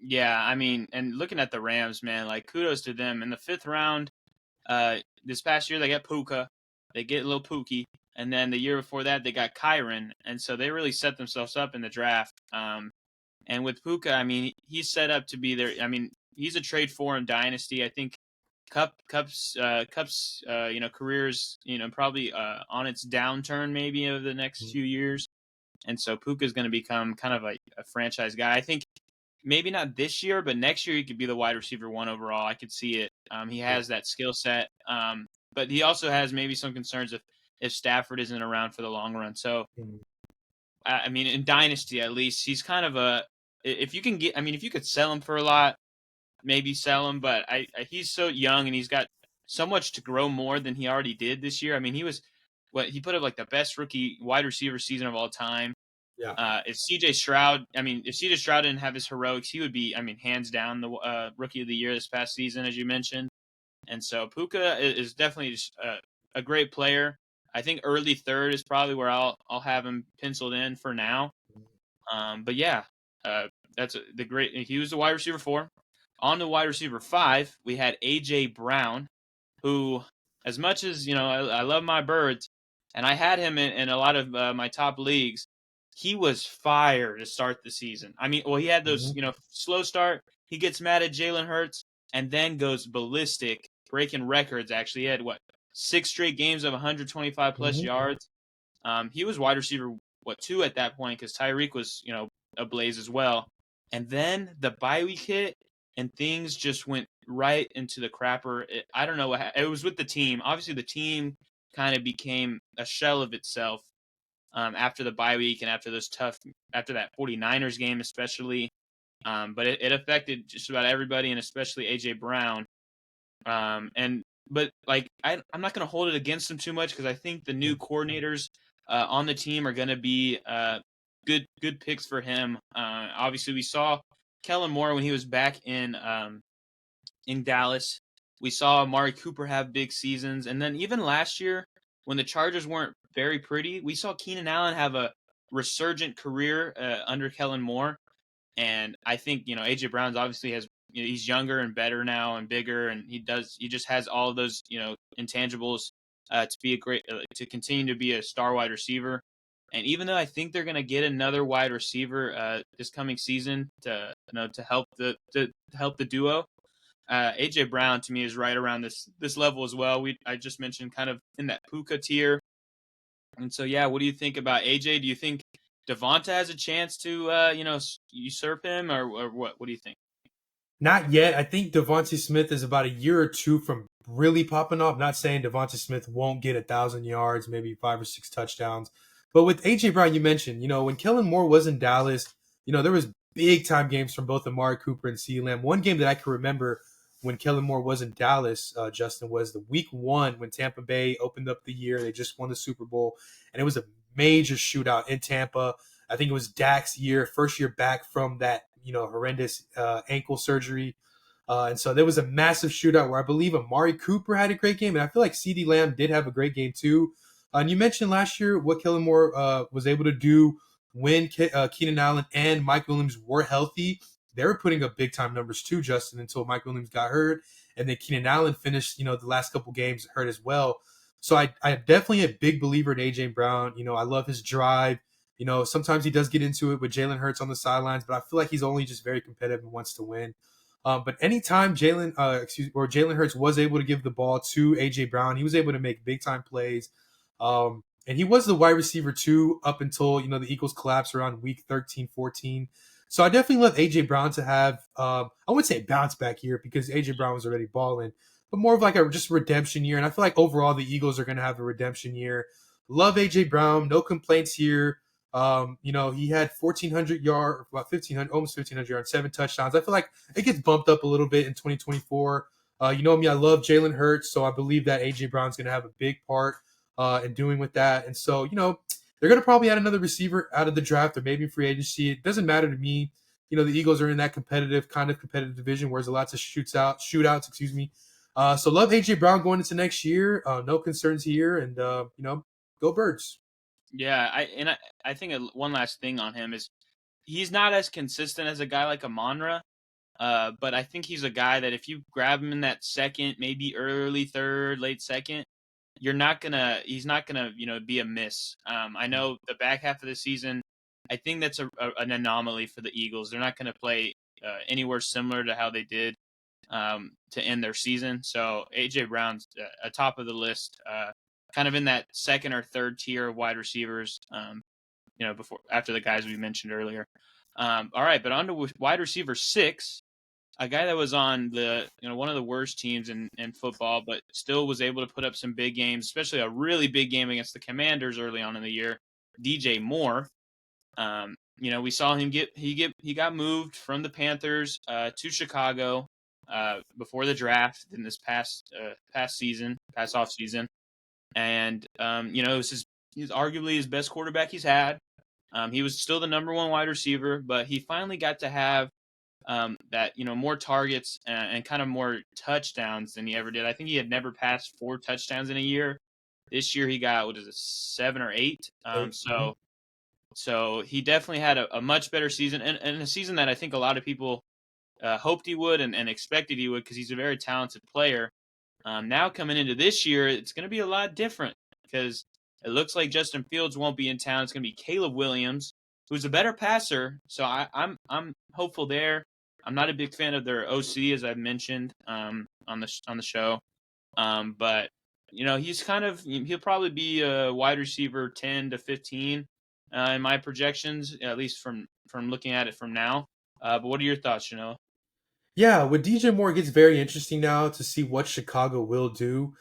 Yeah, I mean, and looking at the Rams, man, like kudos to them. In the 5th round, this past year they got Puka, they get a little Pookie, and then the year before that they got Kyron, and so they really set themselves up in the draft. And with Puka, I mean, he's set up to be there. I mean, he's a trade for in dynasty. I think Cup's careers, probably on its downturn maybe over the next few years, and so Puka is going to become kind of like a franchise guy. I think. Maybe not this year, but next year he could be the wide receiver 1 overall. I could see it. He has that skill set, but he also has maybe some concerns if Stafford isn't around for the long run. So, I mean, in Dynasty at least, he's kind of if you could sell him for a lot, maybe sell him. But he's so young and he's got so much to grow more than he already did this year. I mean, he put up like the best rookie wide receiver season of all time. Yeah. If CJ Stroud didn't have his heroics, he would be, hands down the rookie of the year this past season, as you mentioned. And so Puka is definitely just a great player. I think early third is probably where I'll have him penciled in for now. But yeah, he was the wide receiver 4. On the wide receiver 5, we had A.J. Brown, who, as much as, I love my birds, and I had him in a lot of my top leagues, he was fire to start the season. I mean, well, he had those, slow start. He gets mad at Jalen Hurts and then goes ballistic, breaking records, actually. He had, 6 straight games of 125-plus yards. He was wide receiver, 2 at that point because Tyreek was, ablaze as well. And then the bye week hit, and things just went right into the crapper. I don't know what it was with the team. Obviously, the team kind of became a shell of itself. After the bye week and after that 49ers game especially. But it affected just about everybody and especially A.J. Brown. But I'm not going to hold it against him too much because I think the new coordinators on the team are going to be good picks for him. Obviously, we saw Kellen Moore when he was back in Dallas. We saw Amari Cooper have big seasons. And then even last year when the Chargers weren't very pretty, we saw Keenan Allen have a resurgent career under Kellen Moore. And I think, A.J. Brown's obviously he's younger and better now and bigger, and he just has all of those, intangibles to be to continue to be a star wide receiver. And even though I think they're going to get another wide receiver this coming season to help the duo, A.J. Brown to me is right around this level as well. I just mentioned kind of in that Puka tier. And so, yeah, what do you think about A.J.? Do you think Devonta has a chance to, usurp him or what? What do you think? Not yet. I think Devontae Smith is about a year or 2 from really popping off. Not saying Devonta Smith won't get 1,000 yards, maybe 5 or 6 touchdowns. But with AJ Brown, you mentioned, when Kellen Moore was in Dallas, there was big time games from both Amari Cooper and CeeDee Lamb. One game that I can remember when Kellen Moore was in Dallas, Justin, was the week 1 when Tampa Bay opened up the year. They just won the Super Bowl, and it was a major shootout in Tampa. I think it was Dak's year, first year back from that, horrendous ankle surgery. And so there was a massive shootout where I believe Amari Cooper had a great game, and I feel like CeeDee Lamb did have a great game too. And you mentioned last year what Kellen Moore was able to do when Keenan Allen and Mike Williams were healthy. They were putting up big time numbers too, Justin, until Mike Williams got hurt, and then Keenan Allen finished, the last couple games hurt as well. So I'm definitely a big believer in AJ Brown. I love his drive. Sometimes he does get into it with Jalen Hurts on the sidelines, but I feel like he's only just very competitive and wants to win. But anytime Jalen Hurts was able to give the ball to AJ Brown, he was able to make big time plays. And he was the wide receiver too up until the Eagles collapsed around week 13, 14. So I definitely love AJ Brown to have I wouldn't say bounce back year because AJ Brown was already balling, but more of like a just redemption year. And I feel like overall the Eagles are going to have a redemption year. Love AJ Brown, no complaints here. He had 1,400 yards, about 1,500, almost 1,500 yards, 7 touchdowns. I feel like it gets bumped up a little bit in 2024. You know me, I love Jalen Hurts, so I believe that AJ Brown's going to have a big part in doing with that. And so, they're going to probably add another receiver out of the draft or maybe free agency. It doesn't matter to me. The Eagles are in that competitive division where there's lots of shootouts, excuse me. So love AJ Brown going into next year. No concerns here, and go Birds. Yeah, I think one last thing on him is he's not as consistent as a guy like Amonra, but I think he's a guy that if you grab him in that second, maybe early third, late second, he's not gonna be a miss. I know the back half of the season, I think that's an anomaly for the Eagles. They're not gonna play anywhere similar to how they did to end their season. So AJ Brown's atop of the list. Kind of in that second or third tier of wide receivers, after the guys we mentioned earlier. All right, but on to wide receiver 6, a guy that was on the one of the worst teams in football, but still was able to put up some big games, especially a really big game against the Commanders early on in the year. DJ Moore. We saw him he got moved from the Panthers to Chicago before the draft in this past off season. And it was he's arguably his best quarterback he's had. He was still the number 1 wide receiver, but he finally got to have that more targets and kind of more touchdowns than he ever did. I think he had never passed 4 touchdowns in a year. This year he got 7 or 8. So he definitely had a much better season and a season that I think a lot of people hoped he would and expected he would because he's a very talented player. Now coming into this year, it's going to be a lot different because it looks like Justin Fields won't be in town. It's going to be Caleb Williams, who's a better passer. So I'm hopeful there. I'm not a big fan of their OC, as I've mentioned on the show, but he's he'll probably be a wide receiver 10 to 15 in my projections, at least from looking at it from now. But what are your thoughts, Janelle? Yeah, with DJ Moore, it gets very interesting now to see what Chicago will do.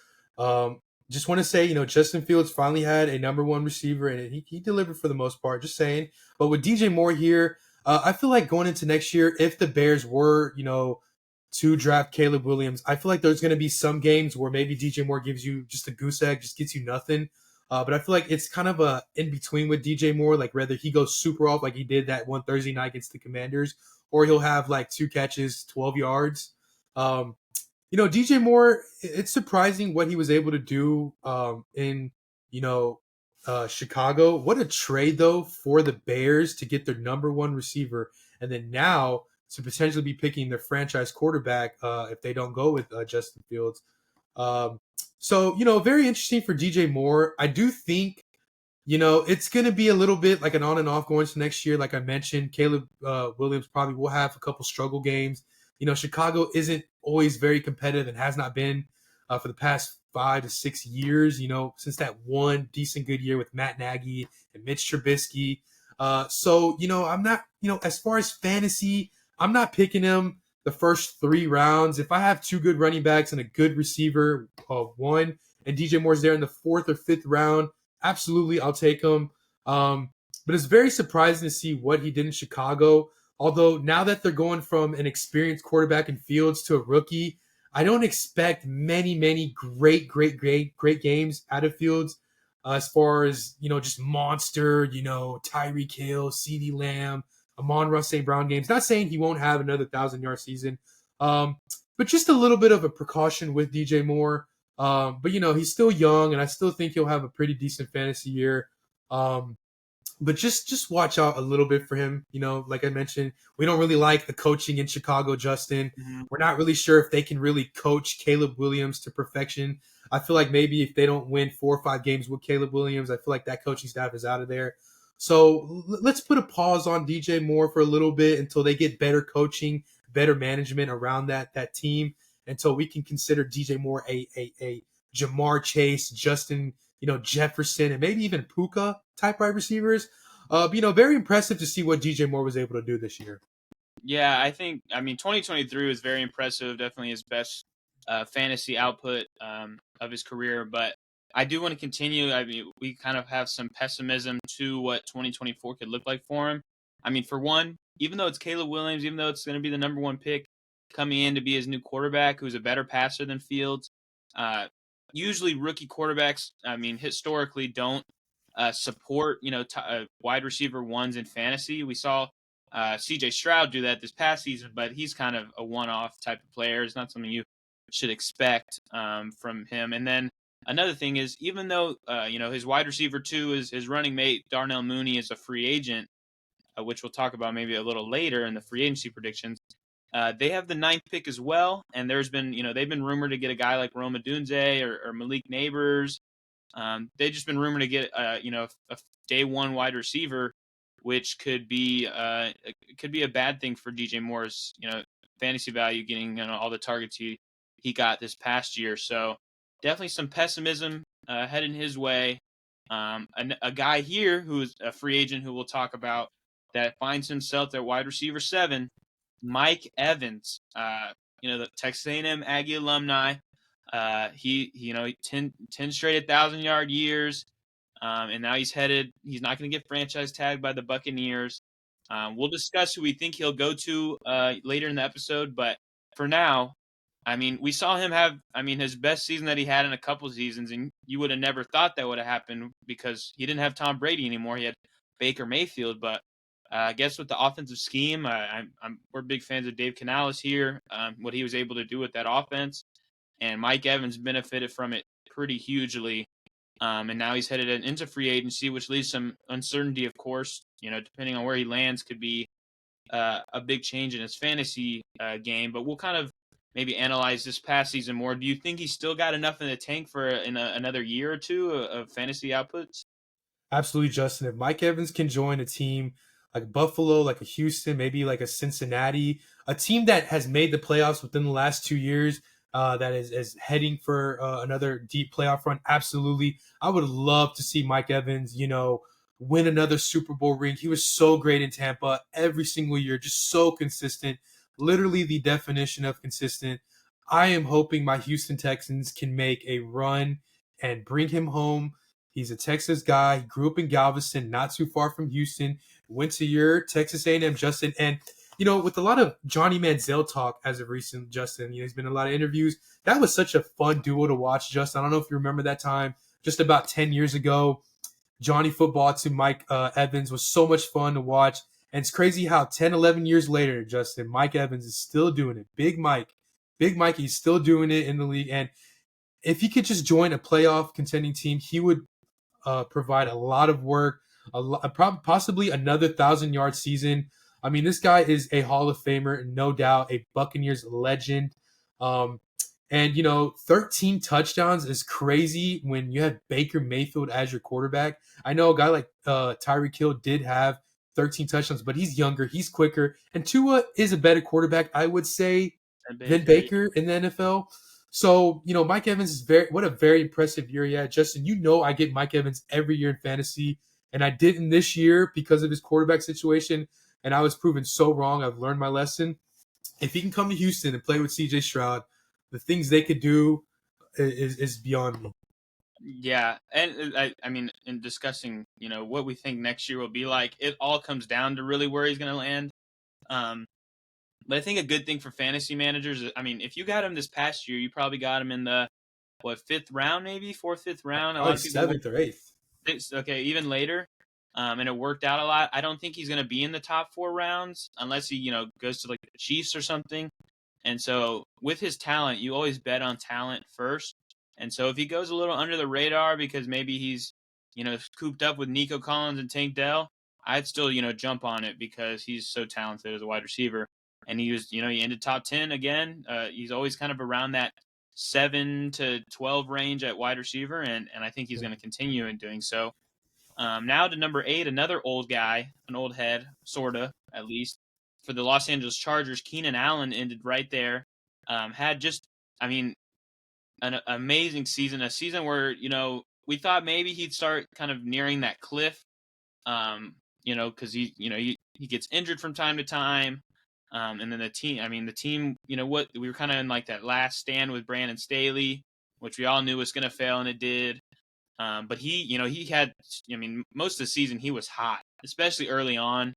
Just want to say, Justin Fields finally had a number 1 receiver, and he delivered for the most part, just saying. But with DJ Moore here, I feel like going into next year, if the Bears were, to draft Caleb Williams, I feel like there's going to be some games where maybe DJ Moore gives you just a goose egg, just gets you nothing. But I feel like it's kind of a in between with DJ Moore, like whether he goes super off like he did that one Thursday night against the Commanders, or he'll have like 2 catches, 12 yards. DJ Moore, it's surprising what he was able to do in Chicago. What a trade, though, for the Bears to get their number 1 receiver, and then now to potentially be picking their franchise quarterback if they don't go with Justin Fields. So, very interesting for DJ Moore. I do think, it's going to be a little bit like an on and off going to next year. Like I mentioned, Caleb Williams probably will have a couple struggle games. Chicago isn't always very competitive and has not been for the past 5 to 6 years, since that one decent good year with Matt Nagy and Mitch Trubisky. So, I'm not, as far as fantasy, I'm not picking him. the first 3 rounds. If I have 2 good running backs and a good receiver, one, and DJ Moore's there in the 4th or 5th round, absolutely, I'll take him. But it's very surprising to see what he did in Chicago. Although now that they're going from an experienced quarterback in Fields to a rookie, I don't expect many great games out of Fields. As far as, just monster, Tyreek Hill, CeeDee Lamb, Amon-Ra St. Brown games. Not saying he won't have another 1,000-yard season, but just a little bit of a precaution with DJ Moore. But, he's still young, and I still think he'll have a pretty decent fantasy year. But just watch out a little bit for him. Like I mentioned, we don't really like the coaching in Chicago, Justin. Mm-hmm. We're not really sure if they can really coach Caleb Williams to perfection. I feel like maybe if they don't win 4 or 5 games with Caleb Williams, I feel like that coaching staff is out of there. So let's put a pause on DJ Moore for a little bit until they get better coaching, better management around that team, until we can consider DJ Moore a Jamar Chase, Justin, Jefferson, and maybe even Puka type wide receivers. Very impressive to see what DJ Moore was able to do this year. Yeah, I think 2023 was very impressive. Definitely his best fantasy output of his career. But I do want to continue. We kind of have some pessimism to what 2024 could look like for him. For one, even though it's Caleb Williams, even though it's going to be the number 1 pick coming in to be his new quarterback, who's a better passer than Fields. Usually rookie quarterbacks, historically don't support, wide receiver ones in fantasy. We saw C.J. Stroud do that this past season, but he's kind of a one-off type of player. It's not something you should expect from him. And then another thing is, even though, his wide receiver 2 is his running mate, Darnell Mooney, is a free agent, which we'll talk about maybe a little later in the free agency predictions. They have the 9th pick as well, and there's been, they've been rumored to get a guy like Rome Odunze or Malik Neighbors. They've just been rumored to get, a day 1 wide receiver, which could be a bad thing for DJ Moore's, fantasy value, getting all the targets he got this past year. So definitely some pessimism heading his way. A guy here who is a free agent who we'll talk about that finds himself at wide receiver 7. Mike Evans, the Texas A&M Aggie alumni. He 10 straight 1,000-yard years, and now he's not going to get franchise tagged by the Buccaneers. We'll discuss who we think he'll go to later in the episode, but for now, we saw him have, his best season that he had in a couple seasons, and you would have never thought that would have happened because he didn't have Tom Brady anymore. He had Baker Mayfield, but I guess with the offensive scheme, we're big fans of Dave Canales here, what he was able to do with that offense. And Mike Evans benefited from it pretty hugely. And now he's headed into free agency, which leaves some uncertainty, of course. Depending on where he lands, could be a big change in his fantasy game. But we'll kind of maybe analyze this past season more. Do you think he's still got enough in the tank for another year or two of fantasy outputs? Absolutely, Justin. If Mike Evans can join a team like Buffalo, like a Houston, maybe like a Cincinnati, a team that has made the playoffs within the last 2 years, that is heading for another deep playoff run, absolutely. I would love to see Mike Evans, win another Super Bowl ring. He was so great in Tampa every single year, just so consistent, literally the definition of consistent. I am hoping my Houston Texans can make a run and bring him home. He's a Texas guy. He grew up in Galveston, not too far from Houston. Went to your Texas A&M, Justin. And, with a lot of Johnny Manziel talk as of recent, Justin, he's been in a lot of interviews. That was such a fun duo to watch, Justin. I don't know if you remember that time, just about 10 years ago. Johnny football to Mike Evans was so much fun to watch. And it's crazy how 10, 11 years later, Justin, Mike Evans is still doing it. Big Mike, he's still doing it in the league. And if he could just join a playoff contending team, he would provide a lot of work, possibly another 1,000-yard season. This guy is a Hall of Famer, no doubt, a Buccaneers legend. And 13 touchdowns is crazy when you have Baker Mayfield as your quarterback. I know a guy like Tyreek Hill did have 13 touchdowns, but he's younger, he's quicker, and Tua is a better quarterback, I would say, than Baker in the NFL. So, Mike Evans is what a very impressive year he had. Justin, I get Mike Evans every year in fantasy, and I didn't this year because of his quarterback situation, and I was proven so wrong. I've learned my lesson. if he can come to Houston and play with CJ Stroud, the things they could do is beyond me. Yeah, and I mean, in discussing, what we think next year will be like, it all comes down to really where he's going to land. Um, but I think a good thing for fantasy managers, I mean, if you got him this past year, you probably got him in the fifth round, maybe fourth, fifth round. A lot Probably of people seventh or eighth. okay, even later. And it worked out a lot. I don't think he's going to be in the top 4 rounds unless he, goes to like the Chiefs or something. And so with his talent, you always bet on talent first. And so if he goes a little under the radar because maybe he's, cooped up with Nico Collins and Tank Dell, I'd still, jump on it because he's so talented as a wide receiver. And he was, he ended top 10 again. He's always kind of around that 7 to 12 range at wide receiver. And I think he's going to continue in doing so. Now to number 8, another old guy, an old head, sorta, at least, for the Los Angeles Chargers. Keenan Allen ended right there. Had just, I mean, an amazing season, a season where we thought maybe he'd start kind of nearing that cliff. Because he gets injured from time to time. And then the team, what we were kind of in like that last stand with Brandon Staley, which we all knew was going to fail, and it did. But he had, most of the season he was hot, especially early on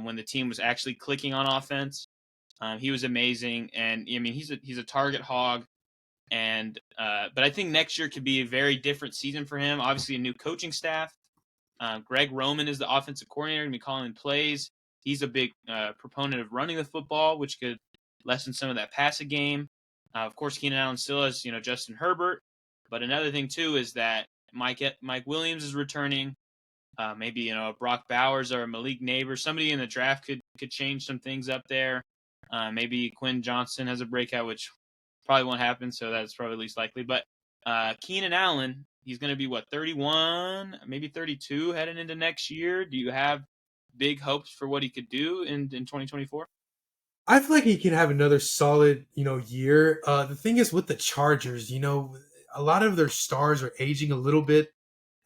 when the team was actually clicking on offense. He was amazing, and he's a target hog. And but I think next year could be a very different season for him. Obviously, a new coaching staff. Greg Roman is the offensive coordinator, going to be calling plays. He's a big proponent of running the football, which could lessen some of that passing game. Of course, Keenan Allen still has Justin Herbert. But another thing too is that Mike Williams is returning. Maybe Brock Bowers or Malik Neighbors. Somebody in the draft could change some things up there. Maybe Quinn Johnson has a breakout, which probably won't happen. So that's probably least likely. But Keenan Allen, he's going to be 31, maybe 32 heading into next year. Do you have big hopes for what he could do in 2024? I feel like he can have another solid, year. The thing is with the Chargers, a lot of their stars are aging a little bit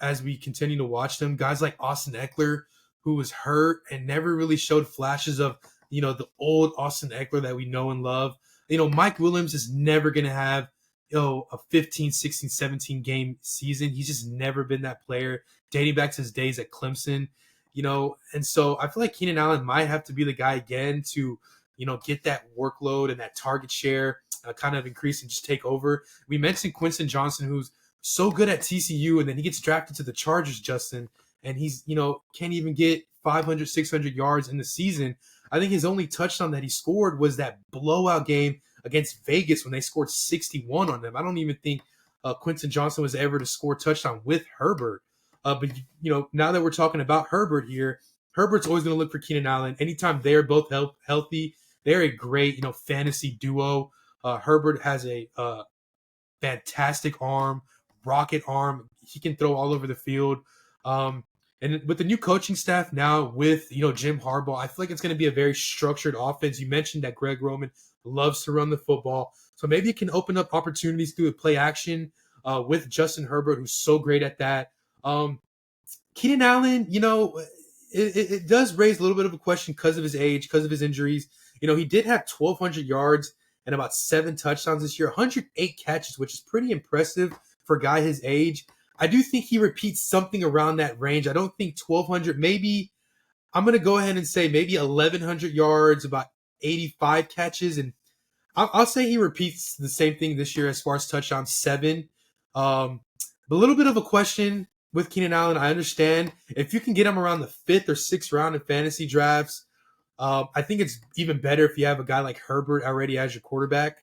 as we continue to watch them. Guys like Austin Eckler, who was hurt and never really showed flashes of, the old Austin Eckler that we know and love. Mike Williams is never going to have, a 15, 16, 17 game season. He's just never been that player dating back to his days at Clemson, and so I feel like Keenan Allen might have to be the guy again to, get that workload and that target share kind of increase and just take over. We mentioned Quinton Johnson, who's so good at TCU, and then he gets drafted to the Chargers, Justin, and he's, can't even get 500, 600 yards in the season. I think his only touchdown that he scored was that blowout game against Vegas when they scored 61 on them. I don't even think Quinton Johnson was ever to score a touchdown with Herbert. But, now that we're talking about Herbert here, Herbert's always going to look for Keenan Allen. Anytime they're both healthy, they're a great, fantasy duo. Herbert has a fantastic arm, rocket arm. He can throw all over the field. And with the new coaching staff now with, Jim Harbaugh, I feel like it's going to be a very structured offense. You mentioned that Greg Roman loves to run the football. So maybe it can open up opportunities through the play action with Justin Herbert, who's so great at that. Keenan Allen, it does raise a little bit of a question because of his age, because of his injuries. He did have 1,200 yards and about 7 touchdowns this year, 108 catches, which is pretty impressive for a guy his age. I do think he repeats something around that range. I don't think 1,200, maybe I'm going to go ahead and say maybe 1,100 yards, about 85 catches. And I'll say he repeats the same thing this year as far as touchdowns, 7. But a little bit of a question with Keenan Allen. I understand if you can get him around the 5th or 6th round in fantasy drafts, I think it's even better if you have a guy like Herbert already as your quarterback.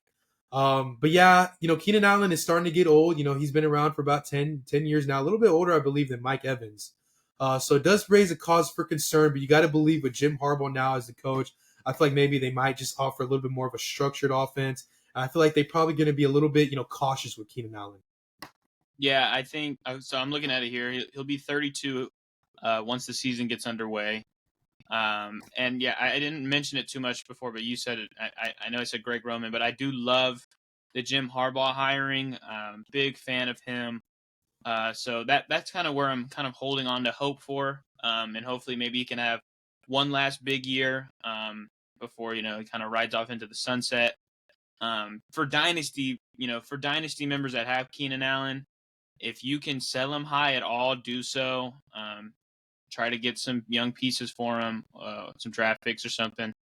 But yeah, Keenan Allen is starting to get old. He's been around for about 10 years now, a little bit older, I believe, than Mike Evans. So it does raise a cause for concern, but you got to believe with Jim Harbaugh now as the coach, I feel like maybe they might just offer a little bit more of a structured offense. I feel like they're probably going to be a little bit, cautious with Keenan Allen. Yeah, I think so. I'm looking at it here. He'll be 32 once the season gets underway. And yeah, I didn't mention it too much before, but you said it. I know I said Greg Roman, but I do love the Jim Harbaugh hiring. Big fan of him. So that's kind of where I'm kind of holding on to hope for. And hopefully maybe he can have one last big year before, he kind of rides off into the sunset. For dynasty, for dynasty members that have Keenan Allen, if you can sell him high at all, do so. Try to get some young pieces for him, some draft picks or something.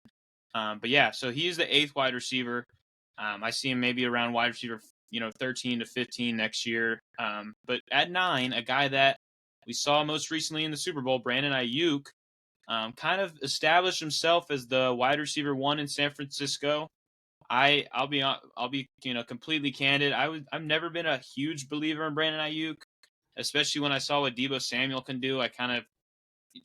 But yeah, so he's the 8th wide receiver. I see him maybe around wide receiver, 13 to 15 next year. But at 9, a guy that we saw most recently in the Super Bowl, Brandon Ayuk, kind of established himself as the wide receiver 1 in San Francisco. I'll be completely candid. I've never been a huge believer in Brandon Ayuk, especially when I saw what Deebo Samuel can do. I kind of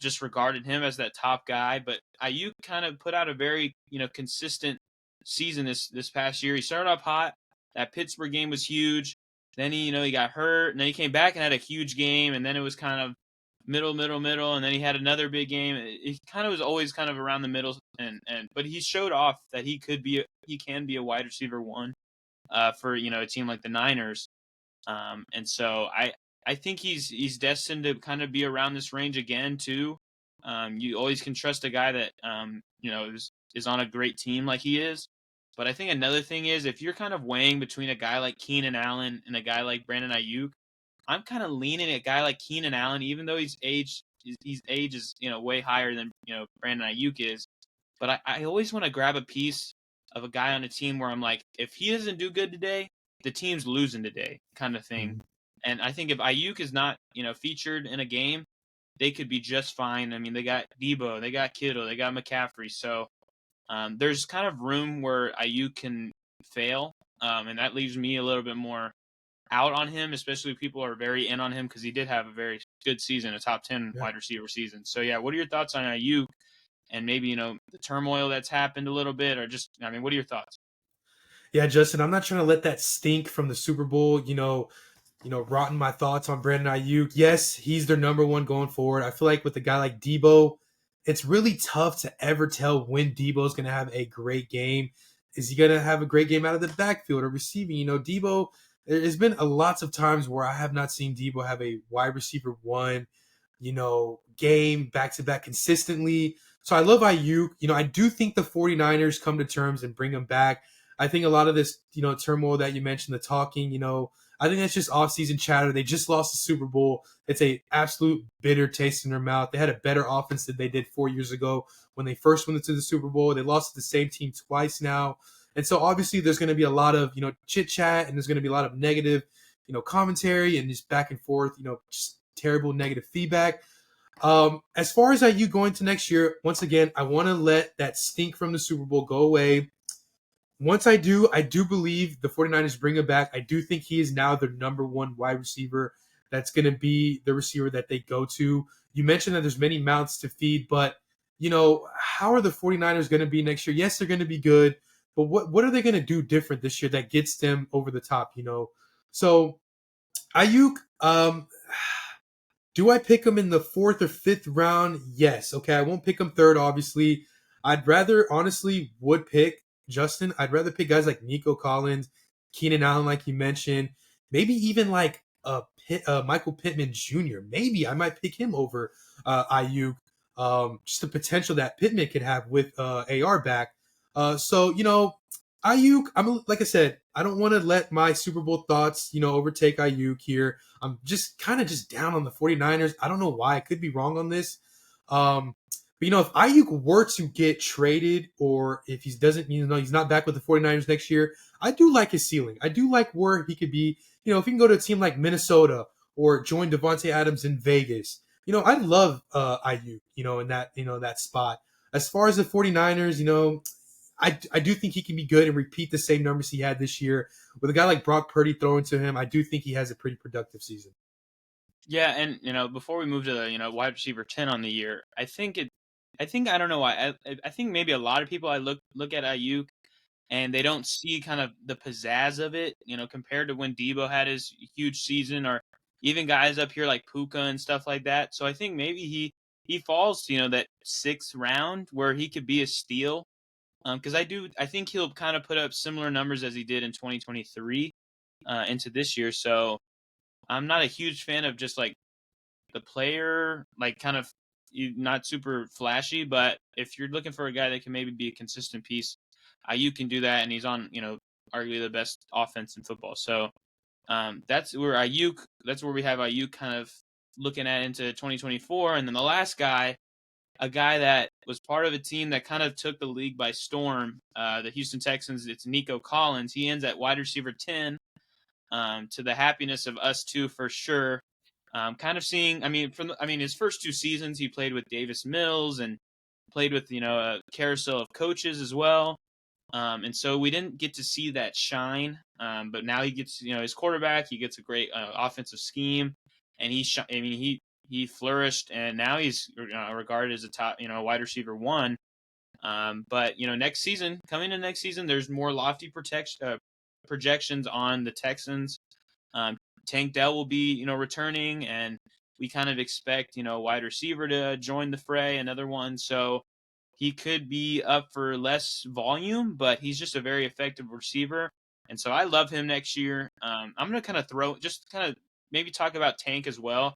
just regarded him as that top guy, but Ayuk kind of put out a very consistent season this past year. He started off hot. That Pittsburgh game was huge. Then he got hurt, and then he came back and had a huge game, and then it was kind of middle, and then he had another big game. It kind of was always kind of around the middle, but he showed off that he can be a wide receiver 1 for a team like the Niners. And so I think he's destined to kind of be around this range again too. You always can trust a guy that is on a great team like he is. But I think another thing is, if you're kind of weighing between a guy like Keenan Allen and a guy like Brandon Ayuk, I'm kind of leaning at a guy like Keenan Allen, even though his age is way higher than Brandon Ayuk is. But I always want to grab a piece of a guy on a team where I'm like, if he doesn't do good today, the team's losing today, kind of thing. Mm-hmm. And I think if Ayuk is not featured in a game, they could be just fine. I mean, they got Debo, they got Kittle, they got McCaffrey. So there's kind of room where Ayuk can fail, and that leaves me a little bit more out on him, especially if people are very in on him because he did have a very good season, a top 10 wide receiver season. So yeah, what are your thoughts on Ayuk and maybe the turmoil that's happened a little bit, or just what are your thoughts? Yeah, Justin, I'm not trying to let that stink from the Super Bowl, rotten my thoughts on Brandon Ayuk. Yes, he's their number 1 going forward. I feel like with a guy like Debo, it's really tough to ever tell when Debo's going to have a great game. Is he going to have a great game out of the backfield or receiving? Debo, there's been lots of times where I have not seen Debo have a wide receiver 1, game back-to-back consistently. So I love Ayuk. I do think the 49ers come to terms and bring him back. I think a lot of this, turmoil that you mentioned, the talking, I think that's just off-season chatter. They just lost the Super Bowl. It's a absolute bitter taste in their mouth. They had a better offense than they did 4 years ago when they first went into the Super Bowl. They lost to the same team twice now. And so obviously there's going to be a lot of, chit-chat, and there's going to be a lot of negative, commentary and just back and forth, just terrible negative feedback. As far as IU going to next year, once again, I want to let that stink from the Super Bowl go away. Once I do believe the 49ers bring him back. I do think he is now their number 1 wide receiver. That's going to be the receiver that they go to. You mentioned that there's many mouths to feed, but, how are the 49ers going to be next year? Yes, they're going to be good, but what are they going to do different this year that gets them over the top, So, Ayuk, do I pick him in the 4th or 5th round? Yes. Okay, I won't pick him 3rd, obviously. I'd rather, honestly, Justin, I'd rather pick guys like Nico Collins, Keenan Allen, like you mentioned, maybe even like Michael Pittman Jr. Maybe I might pick him over Ayuk. Just the potential that Pittman could have with AR back. So Ayuk, like I said, I don't want to let my Super Bowl thoughts, overtake Ayuk here. I'm just kind of just down on the 49ers. I don't know why. I could be wrong on this. But, if Ayuk were to get traded, or if he doesn't, he's not back with the 49ers next year, I do like his ceiling. I do like where he could be. If he can go to a team like Minnesota or join Devontae Adams in Vegas, I'd love Ayuk, in that spot. As far as the 49ers, I do think he can be good and repeat the same numbers he had this year. With a guy like Brock Purdy throwing to him, I do think he has a pretty productive season. Yeah, and before we move to the wide receiver 10 on the year, I think I don't know why. I think maybe a lot of people I look at Ayuk and they don't see kind of the pizzazz of it, compared to when Debo had his huge season, or even guys up here like Puka and stuff like that. So I think maybe he falls to that 6th round where he could be a steal. Because I think he'll kind of put up similar numbers as he did in 2023 into this year. So I'm not a huge fan of just like the player, like kind of not super flashy, but if you're looking for a guy that can maybe be a consistent piece, Ayuk can do that, and he's on, arguably the best offense in football. So that's where we have Ayuk kind of looking at into 2024. And then the last guy, a guy that was part of a team that kind of took the league by storm, the Houston Texans. It's Nico Collins. He ends at wide receiver 10, to the happiness of us too, for sure. Kind of seeing, his first 2 seasons he played with Davis Mills and played with a carousel of coaches as well. And so we didn't get to see that shine. But now he gets, his quarterback. He gets a great offensive scheme, and he flourished, and now he's regarded as a top, wide receiver 1. But coming into next season, there's more lofty projections on the Texans. Tank Dell will be, returning, and we kind of expect, a wide receiver to join the fray, another one. So he could be up for less volume, but he's just a very effective receiver. And so I love him next year. I'm going to kind of maybe talk about Tank as well,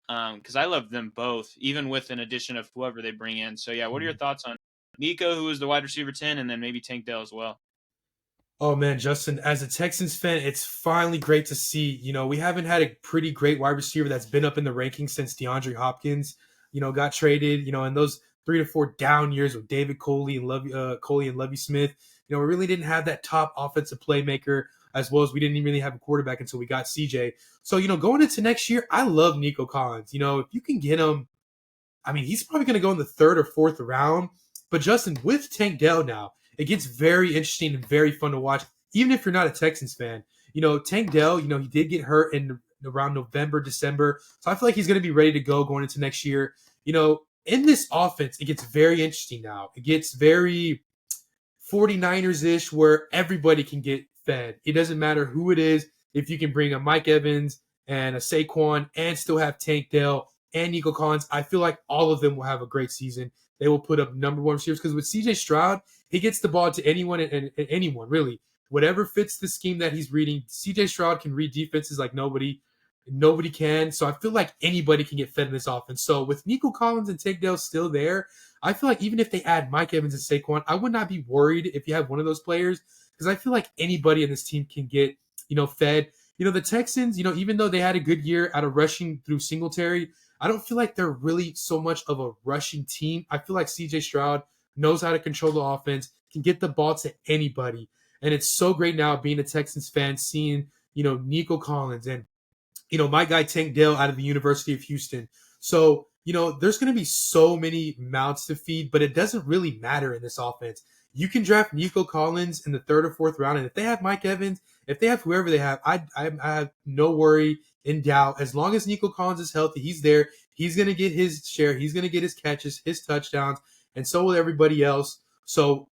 because I love them both, even with an addition of whoever they bring in. So, yeah, what are your thoughts on Nico, who is the wide receiver 10, and then maybe Tank Dell as well? Oh man, Justin, as a Texans fan, it's finally great to see. We haven't had a pretty great wide receiver that's been up in the rankings since DeAndre Hopkins, got traded, in those 3 to 4 down years with David Coley and Lovie Smith. We really didn't have that top offensive playmaker, as well as we didn't even really have a quarterback until we got CJ. So, going into next year, I love Nico Collins. If you can get him, he's probably going to go in the 3rd or 4th round. But Justin, with Tank Dell now, it gets very interesting and very fun to watch, even if you're not a Texans fan. Tank Dell, he did get hurt in around November, December. So I feel like he's going to be ready to go going into next year. In this offense, it gets very interesting now. It gets very 49ers-ish, where everybody can get fed. It doesn't matter who it is. If you can bring a Mike Evans and a Saquon and still have Tank Dell and Nico Collins, I feel like all of them will have a great season. They will put up number 1 receivers, because with CJ Stroud, he gets the ball to anyone and anyone, really. Whatever fits the scheme that he's reading, CJ Stroud can read defenses like nobody can. So I feel like anybody can get fed in this offense. So with Nico Collins and Tank Dell still there, I feel like even if they add Mike Evans and Saquon, I would not be worried if you have one of those players, because I feel like anybody in this team can get, fed. The Texans, even though they had a good year out of rushing through Singletary, I don't feel like they're really so much of a rushing team. I feel like CJ Stroud knows how to control the offense, can get the ball to anybody. And it's so great now being a Texans fan, seeing, Nico Collins and, my guy Tank Dell out of the University of Houston. So, there's going to be so many mouths to feed, but it doesn't really matter in this offense. You can draft Nico Collins in the 3rd or 4th round, and if they have Mike Evans, if they have whoever they have, I have no worry in doubt. As long as Nico Collins is healthy, he's there. He's going to get his share. He's going to get his catches, his touchdowns, and so will everybody else. So,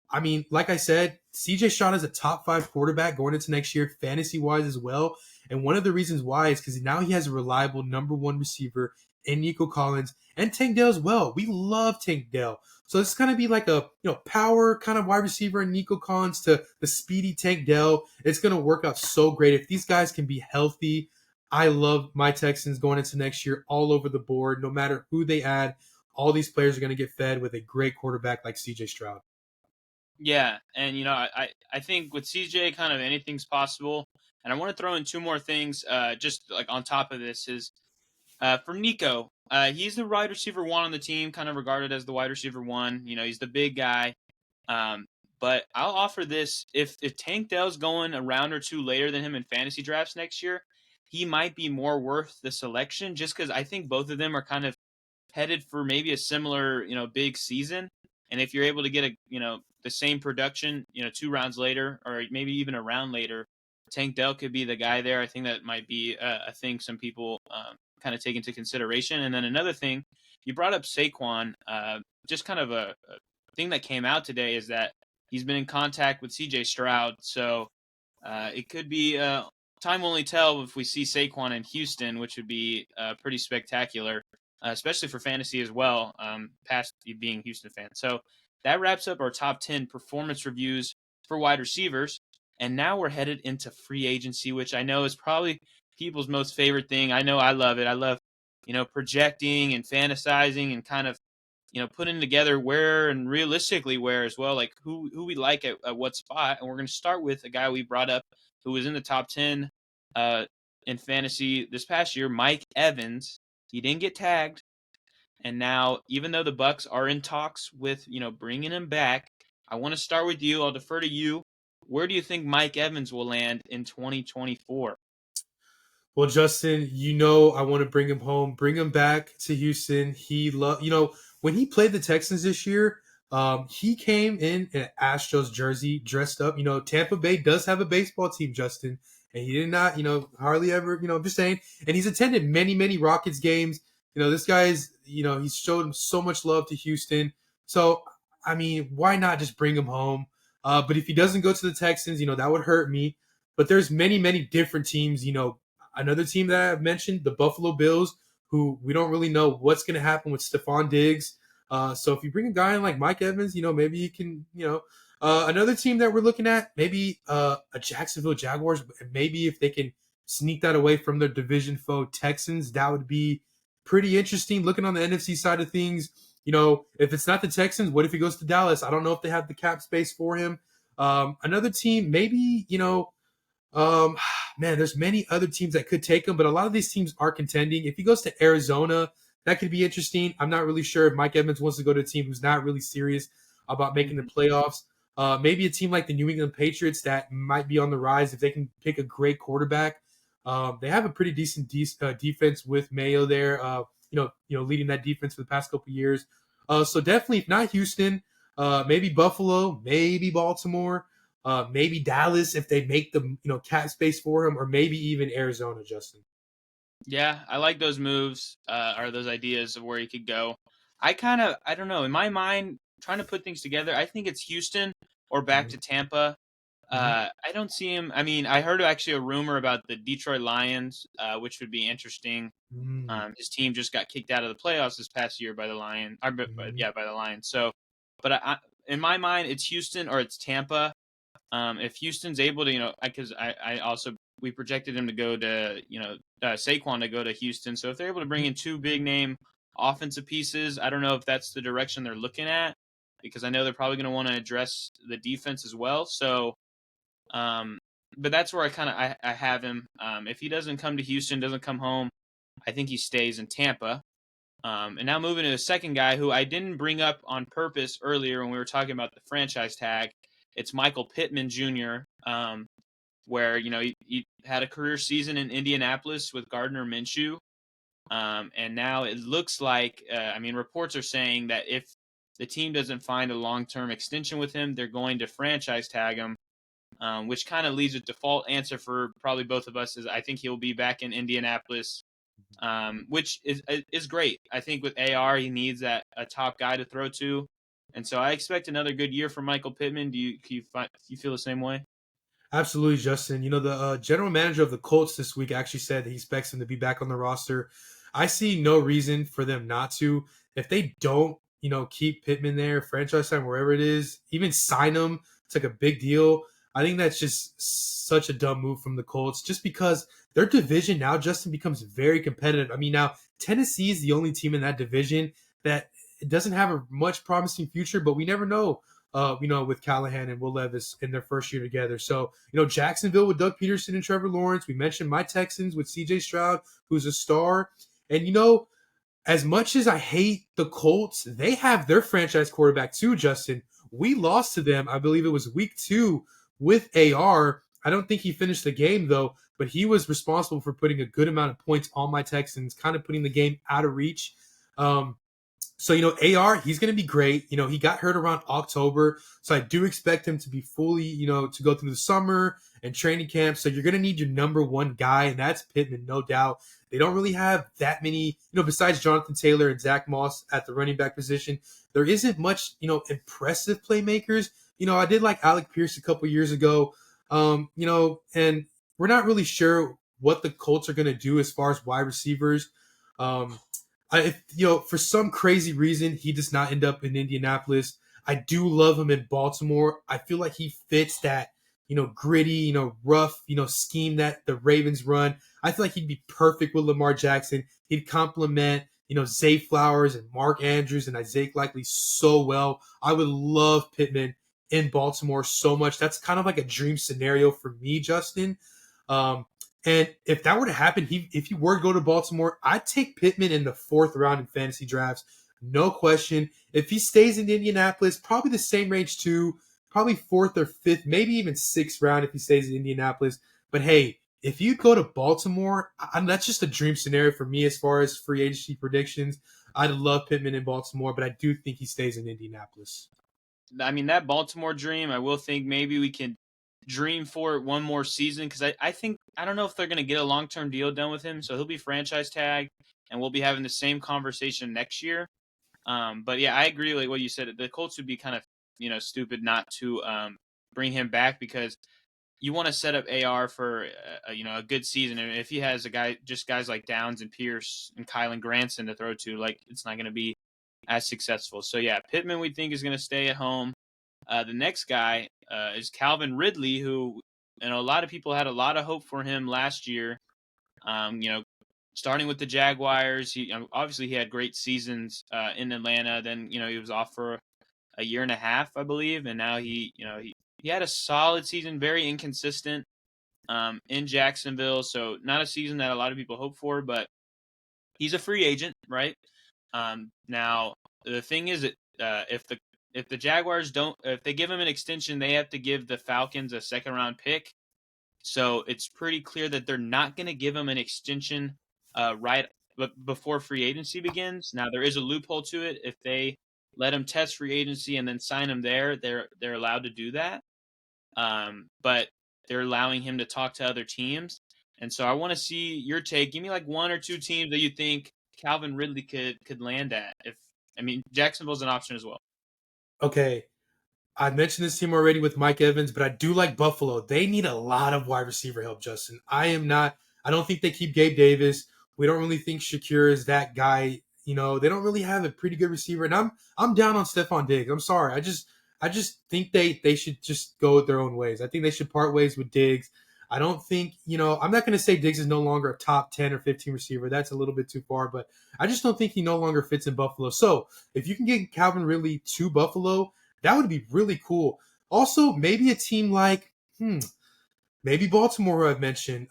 like I said, CJ Stroud is a top 5 quarterback going into next year, fantasy-wise as well. And one of the reasons why is because now he has a reliable number 1 receiver in Nico Collins and Tank Dell as well. We love Tank Dell. So it's going to be like a power kind of wide receiver in Nico Collins to the speedy Tank Dell. It's going to work out so great. If these guys can be healthy, I love my Texans going into next year all over the board. No matter who they add, all these players are going to get fed with a great quarterback like CJ Stroud. Yeah, and I think with CJ, kind of anything's possible. And I want to throw in 2 more things, just like on top of this is for Nico. He's the wide receiver 1 on the team, kind of regarded as the wide receiver 1. He's the big guy. But I'll offer this: if Tank Dell's going a round or 2 later than him in fantasy drafts next year, he might be more worth the selection, just because I think both of them are kind of headed for maybe a similar, big season. And if you're able to get the same production, 2 rounds later, or maybe even a round later, Tank Dell could be the guy there. I think that might be a thing some people kind of take into consideration. And then another thing, you brought up Saquon. Just kind of a thing that came out today is that he's been in contact with CJ Stroud. So it could be time will only tell if we see Saquon in Houston, which would be pretty spectacular, especially for fantasy as well, past being a Houston fan. So that wraps up our top 10 performance reviews for wide receivers. And now we're headed into free agency, which I know is probably people's most favorite thing. I know I love it. I love projecting and fantasizing and kind of, putting together where and realistically where as well, like who we like at what spot. And we're going to start with a guy we brought up who was in the top 10 uh, in fantasy this past year, Mike Evans. He didn't get tagged. And now, even though the Bucks are in talks with, bringing him back, I want to start with you. I'll defer to you. Where do you think Mike Evans will land in 2024? Well, Justin, I want to bring him home, bring him back to Houston. When he played the Texans this year, he came in an Astros jersey, dressed up. Tampa Bay does have a baseball team, Justin, and he did not, hardly ever, just saying. And he's attended many, many Rockets games. This guy's, he's showed him so much love to Houston. So, I mean, why not just bring him home? But if he doesn't go to the Texans, that would hurt me. But there's many, many different teams, another team that I've mentioned, the Buffalo Bills, who we don't really know what's going to happen with Stephon Diggs. So if you bring a guy in like Mike Evans, maybe you can, another team that we're looking at, maybe a Jacksonville Jaguars, maybe if they can sneak that away from their division foe Texans, that would be pretty interesting. Looking on the NFC side of things, if it's not the Texans, what if he goes to Dallas? I don't know if they have the cap space for him. Another team, maybe, man, there's many other teams that could take him, but a lot of these teams are contending. If he goes to Arizona, that could be interesting. I'm not really sure if Mike Evans wants to go to a team who's not really serious about making the playoffs. Maybe a team like the New England Patriots that might be on the rise if they can pick a great quarterback. They have a pretty decent defense with Mayo there. Leading that defense for the past couple of years. So definitely, if not Houston, maybe Buffalo, maybe Baltimore. Maybe Dallas if they make the cap space for him, or maybe even Arizona, Justin. Yeah, I like those moves, or those ideas of where he could go. I don't know. In my mind, trying to put things together, I think it's Houston or back to Tampa. I don't see him. I mean, I heard actually a rumor about the Detroit Lions, which would be interesting. His team just got kicked out of the playoffs this past year by the Lions. By the Lions. So, but in my mind, it's Houston or it's Tampa. If Houston's able to, because I also we projected him to go to, Saquon to go to Houston. So if they're able to bring in two big name offensive pieces, I don't know if that's the direction they're looking at, because I know they're probably going to want to address the defense as well. So, but that's where I have him. If he doesn't come to Houston, doesn't come home, I think he stays in Tampa. And now moving to the second guy who I didn't bring up on purpose earlier when we were talking about the franchise tag. It's Michael Pittman Jr., where, he had a career season in Indianapolis with Gardner Minshew. And now it looks like, reports are saying that if the team doesn't find a long-term extension with him, they're going to franchise tag him, which kind of leaves a default answer for probably both of us is I think he'll be back in Indianapolis, which is great. I think with AR, he needs a top guy to throw to. And so I expect another good year from Michael Pittman. Do you feel the same way? Absolutely, Justin. The general manager of the Colts this week actually said that he expects him to be back on the roster. I see no reason for them not to. If they don't, keep Pittman there, franchise time, wherever it is, even sign him, it's like a big deal. I think that's just such a dumb move from the Colts, just because their division now, Justin, becomes very competitive. I mean, now Tennessee is the only team in that division that it doesn't have a much promising future, but we never know, with Callahan and Will Levis in their first year together. So, Jacksonville with Doug Peterson and Trevor Lawrence. We mentioned my Texans with CJ Stroud, who's a star. And, as much as I hate the Colts, they have their franchise quarterback too, Justin. We lost to them, I believe it was week 2 with AR. I don't think he finished the game, though, but he was responsible for putting a good amount of points on my Texans, kind of putting the game out of reach. So, AR, he's going to be great. He got hurt around October. So I do expect him to be fully, to go through the summer and training camp. So you're going to need your number one guy, and that's Pittman, no doubt. They don't really have that many, besides Jonathan Taylor and Zach Moss at the running back position. There isn't much, impressive playmakers. I did like Alec Pierce a couple years ago, and we're not really sure what the Colts are going to do as far as wide receivers. For some crazy reason, he does not end up in Indianapolis. I do love him in Baltimore. I feel like he fits that, gritty, rough, scheme that the Ravens run. I feel like he'd be perfect with Lamar Jackson. He'd complement, Zay Flowers and Mark Andrews and Isaiah Likely so well. I would love Pittman in Baltimore so much. That's kind of like a dream scenario for me, Justin. Um, and if that were to happen, if he were to go to Baltimore, I'd take Pittman in the 4th round in fantasy drafts. No question. If he stays in Indianapolis, probably the same range too, probably 4th or 5th, maybe even 6th round if he stays in Indianapolis. But hey, if you go to Baltimore, that's just a dream scenario for me as far as free agency predictions. I'd love Pittman in Baltimore, but I do think he stays in Indianapolis. I mean, that Baltimore dream, I will think maybe we can dream for it one more season because I think I don't know if they're going to get a long-term deal done with him, so he'll be franchise tagged, and we'll be having the same conversation next year. But yeah, I agree. Like what you said, the Colts would be kind of stupid not to bring him back because you want to set up AR for a good season. And if he has guys like Downs and Pierce and Kylan Granson to throw to, like it's not going to be as successful. So yeah, Pittman we think is going to stay at home. The next guy is Calvin Ridley, who a lot of people had a lot of hope for him last year. Starting with the Jaguars, he obviously he had great seasons in Atlanta. Then he was off for a year and a half, I believe, and now he had a solid season, very inconsistent in Jacksonville. So not a season that a lot of people hope for, but he's a free agent, right? Now the thing is that if the Jaguars if they give him an extension, they have to give the Falcons a second round pick. So it's pretty clear that they're not going to give him an extension right before free agency begins. Now there is a loophole to it. If they let him test free agency and then sign him there, they're allowed to do that. But they're allowing him to talk to other teams. And so I want to see your take. Give me like 1 or 2 teams that you think Calvin Ridley could land at. Jacksonville's an option as well. Okay, I mentioned this team already with Mike Evans, but I do like Buffalo. They need a lot of wide receiver help, Justin. I don't think they keep Gabe Davis. We don't really think Shakir is that guy. They don't really have a pretty good receiver. And I'm down on Stephon Diggs. I'm sorry. I just think they should just go their own ways. I think they should part ways with Diggs. I don't think, I'm not going to say Diggs is no longer a top 10 or 15 receiver. That's a little bit too far, but I just don't think he no longer fits in Buffalo. So if you can get Calvin Ridley to Buffalo, that would be really cool. Also, maybe a team like, maybe Baltimore, I've mentioned.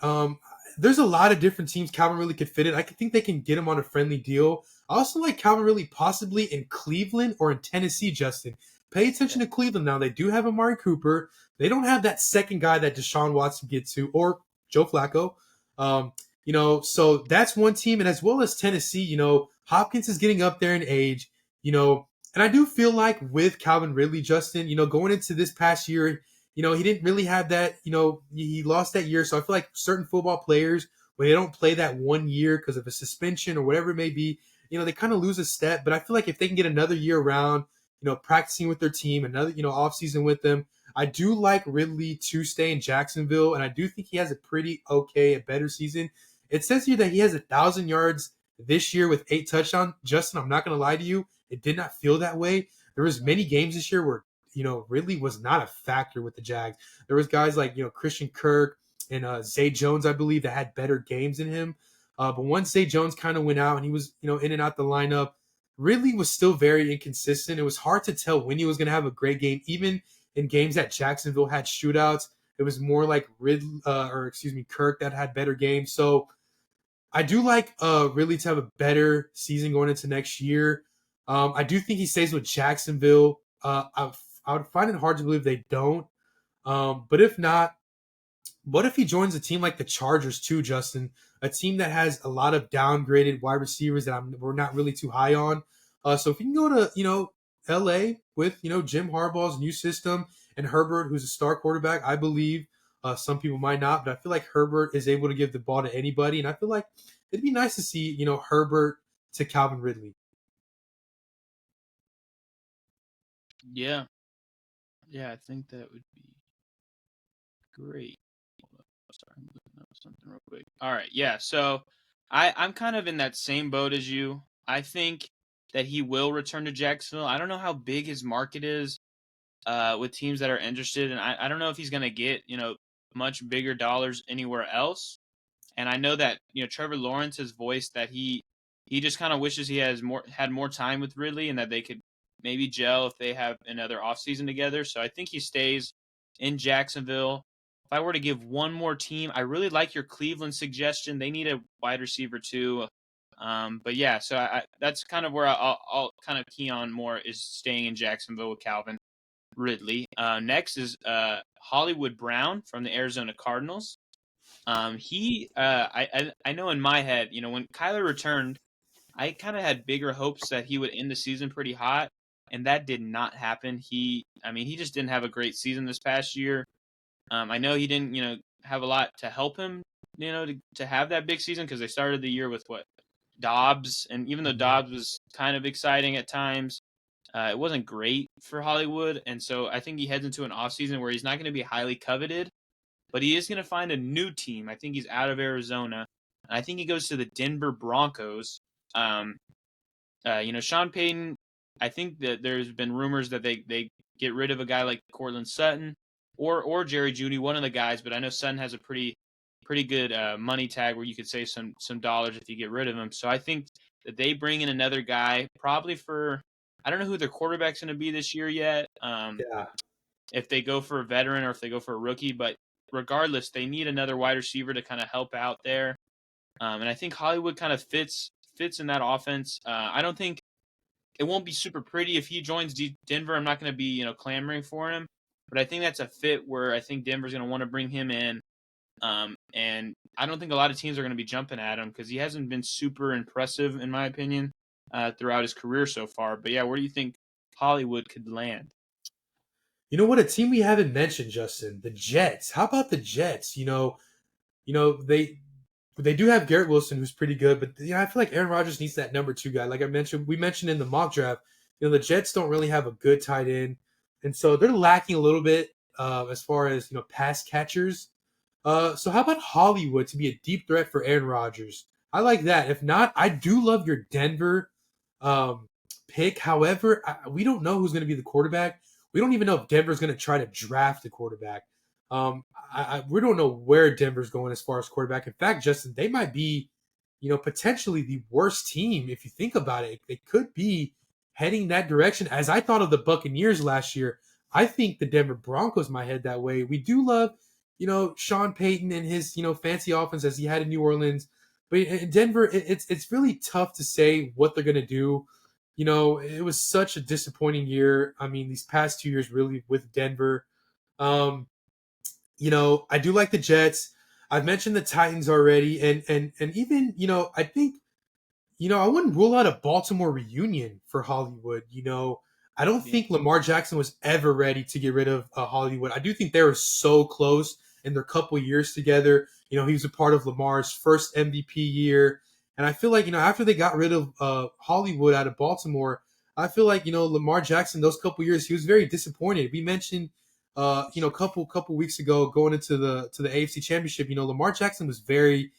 There's a lot of different teams Calvin Ridley could fit in. I think they can get him on a friendly deal. I also like Calvin Ridley possibly in Cleveland or in Tennessee, Justin. Pay attention to Cleveland now. They do have Amari Cooper. They don't have that second guy that Deshaun Watson gets to, or Joe Flacco. So that's one team. And as well as Tennessee, Hopkins is getting up there in age, and I do feel like with Calvin Ridley, Justin, going into this past year, he didn't really have that, he lost that year. So I feel like certain football players, when they don't play that 1 year because of a suspension or whatever it may be, they kind of lose a step. But I feel like if they can get another year around, practicing with their team, another, offseason with them, I do like Ridley to stay in Jacksonville. And I do think he has a pretty okay, a better season. It says here that he has 1,000 yards this year with 8 touchdowns. Justin, I'm not going to lie to you. It did not feel that way. There was many games this year where, Ridley was not a factor with the Jags. There was guys like, Christian Kirk and Zay Jones, I believe, that had better games than him. But once Zay Jones kind of went out and he was, in and out the lineup, Ridley was still very inconsistent. It was hard to tell when he was going to have a great game. Even in games that Jacksonville had shootouts, it was more like Kirk that had better games. So I do like Ridley to have a better season going into next year. I do think he stays with Jacksonville. I would find it hard to believe they don't. But if not, what if he joins a team like the Chargers too, Justin? A team that has a lot of downgraded wide receivers that we're not really too high on. So if you can go to, LA with, Jim Harbaugh's new system and Herbert, who's a star quarterback, I believe some people might not, but I feel like Herbert is able to give the ball to anybody. And I feel like it'd be nice to see, Herbert to Calvin Ridley. Yeah. Yeah, I think that would be great. Sorry, I'm looking up something real quick. All right, yeah. So I'm kind of in that same boat as you. I think that he will return to Jacksonville. I don't know how big his market is. with teams that are interested, and I don't know if he's going to get much bigger dollars anywhere else. And I know that Trevor Lawrence has voiced that he just kind of wishes he had more time with Ridley, and that they could maybe gel if they have another offseason together. So I think he stays in Jacksonville. If I were to give one more team, I really like your Cleveland suggestion. They need a wide receiver too. But yeah, so that's kind of where I'll kind of key on more is staying in Jacksonville with Calvin Ridley. Next is Hollywood Brown from the Arizona Cardinals. I know in my head, when Kyler returned, I kind of had bigger hopes that he would end the season pretty hot, and that did not happen. He just didn't have a great season this past year. I know he didn't, have a lot to help him, to have that big season because they started the year with Dobbs, and even though Dobbs was kind of exciting at times, it wasn't great for Hollywood, and so I think he heads into an offseason where he's not going to be highly coveted, but he is going to find a new team. I think he's out of Arizona, and I think he goes to the Denver Broncos. Um, Sean Payton, I think that there's been rumors that they get rid of a guy like Cortland Sutton or Jerry Jeudy, one of the guys, but I know Sutton has a pretty good money tag where you could save some dollars if you get rid of him. So I think that they bring in another guy, probably for I don't know who their quarterback's going to be this year yet. Yeah. If they go for a veteran or if they go for a rookie, but regardless, they need another wide receiver to kind of help out there. And I think Hollywood kind of fits in that offense. I don't think it won't be super pretty if he joins Denver. I'm not going to be clamoring for him, but I think that's a fit where I think Denver's going to want to bring him in. And I don't think a lot of teams are going to be jumping at him because he hasn't been super impressive, in my opinion, throughout his career so far. But yeah, where do you think Hollywood could land? You know what? A team we haven't mentioned, Justin, the Jets. How about the Jets? They do have Garrett Wilson, who's pretty good, but I feel like Aaron Rodgers needs that number two guy. Like we mentioned in the mock draft, the Jets don't really have a good tight end, and so they're lacking a little bit as far as pass catchers. So how about Hollywood to be a deep threat for Aaron Rodgers? I like that. If not, I do love your Denver um, pick. However, we don't know who's going to be the quarterback. We don't even know if Denver's going to try to draft a quarterback. We don't know where Denver's going as far as quarterback. In fact, Justin, they might be, potentially the worst team if you think about it. They could be heading that direction. As I thought of the Buccaneers last year, I think the Denver Broncos might head that way. We do love, Sean Payton and his, fancy offense as he had in New Orleans. But in Denver, it's really tough to say what they're going to do. It was such a disappointing year. I mean, these past 2 years really with Denver. Um, I do like the Jets. I've mentioned the Titans already, and even, I think, I wouldn't rule out a Baltimore reunion for Hollywood. I don't think Lamar Jackson was ever ready to get rid of Hollywood. I do think they were so close in their couple years together. He was a part of Lamar's first MVP year. And I feel like, after they got rid of Hollywood out of Baltimore, I feel like, Lamar Jackson, those couple years, he was very disappointed. We mentioned, couple weeks ago going into the AFC Championship, Lamar Jackson was very,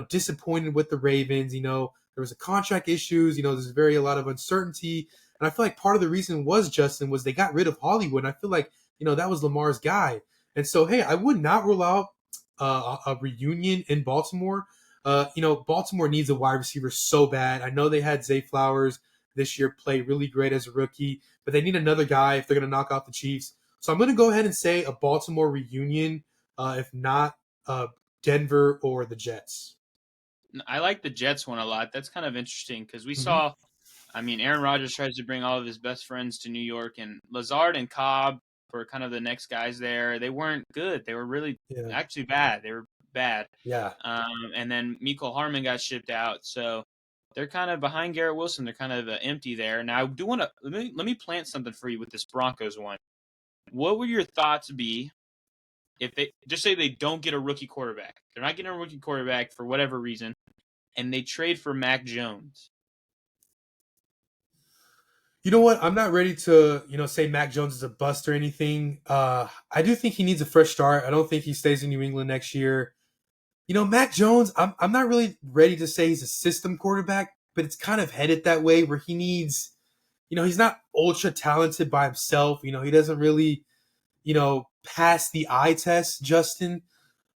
disappointed with the Ravens. There was a contract issues. There's a lot of uncertainty. And I feel like part of the reason was, Justin, was they got rid of Hollywood. And I feel like, that was Lamar's guy. And so, hey, I would not rule out a reunion in Baltimore. Baltimore needs a wide receiver so bad. I know they had Zay Flowers this year play really great as a rookie, but they need another guy if they're going to knock out the Chiefs. So I'm going to go ahead and say a Baltimore reunion, if not Denver or the Jets. I like the Jets one a lot. That's kind of interesting because we Mm-hmm. saw, Aaron Rodgers tries to bring all of his best friends to New York, and Lazard and Cobb were kind of the next guys there. They weren't good. They were really Yeah. actually bad. They were bad. Yeah. And then Mecole Hardman got shipped out, so they're kind of behind Garrett Wilson. They're kind of empty there. Now, I do want to let me plant something for you with this Broncos one. What would your thoughts be if they just say they don't get a rookie quarterback? They're not getting a rookie quarterback for whatever reason, and they trade for Mac Jones. You know what? I'm not ready to, say Mac Jones is a bust or anything. I do think he needs a fresh start. I don't think he stays in New England next year. Mac Jones, I'm not really ready to say he's a system quarterback, but it's kind of headed that way where he needs he's not ultra talented by himself. He doesn't really, pass the eye test, Justin.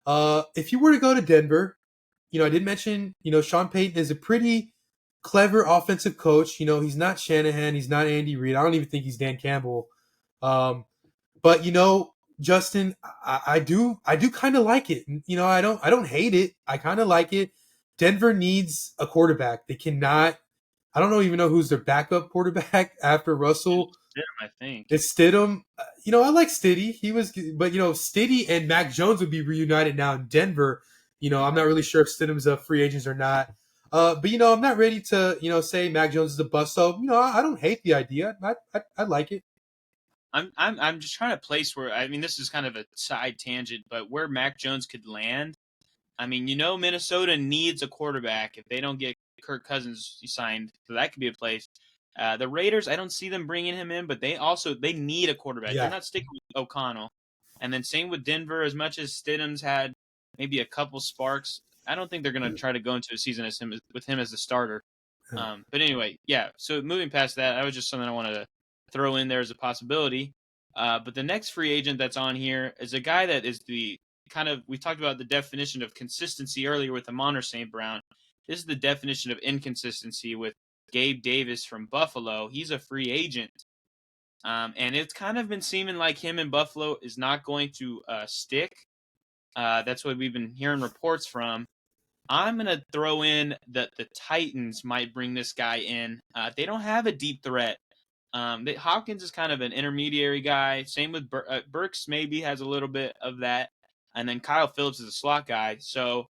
If you were to go to Denver, I did mention, Sean Payton is a pretty clever offensive coach. He's not Shanahan, he's not Andy Reid. I don't even think he's Dan Campbell. Um, but Justin, I do kind of like it. I don't hate it. I kind of like it. Denver needs a quarterback. They cannot. I don't even know who's their backup quarterback after Russell. I think. It's Stidham. I like Stiddy. He was, but Stiddy and Mac Jones would be reunited now in Denver. I'm not really sure if Stidham's a free agent or not. But I'm not ready to say Mac Jones is a bust. So I don't hate the idea. I like it. I'm just trying to place where, I mean, this is kind of a side tangent, but where Mac Jones could land. I mean, Minnesota needs a quarterback if they don't get Kirk Cousins signed, so that could be a place. The Raiders, I don't see them bringing him in, but they need a quarterback. Yeah. They're not sticking with O'Connell. And then same with Denver. As much as Stidham's had maybe a couple sparks, I don't think they're going to try to go into a season with him as the starter. But anyway, yeah. So moving past that was just something I wanted to throw in there as a possibility. But the next free agent that's on here is a guy that is we talked about the definition of consistency earlier with Amon St. Brown. This is the definition of inconsistency with Gabe Davis from Buffalo. He's a free agent. And it's kind of been seeming like him in Buffalo is not going to stick. That's what we've been hearing reports from. I'm going to throw in that the Titans might bring this guy in. They don't have a deep threat. Hopkins is kind of an intermediary guy. Same with Burks, maybe has a little bit of that. And then Kyle Phillips is a slot guy. So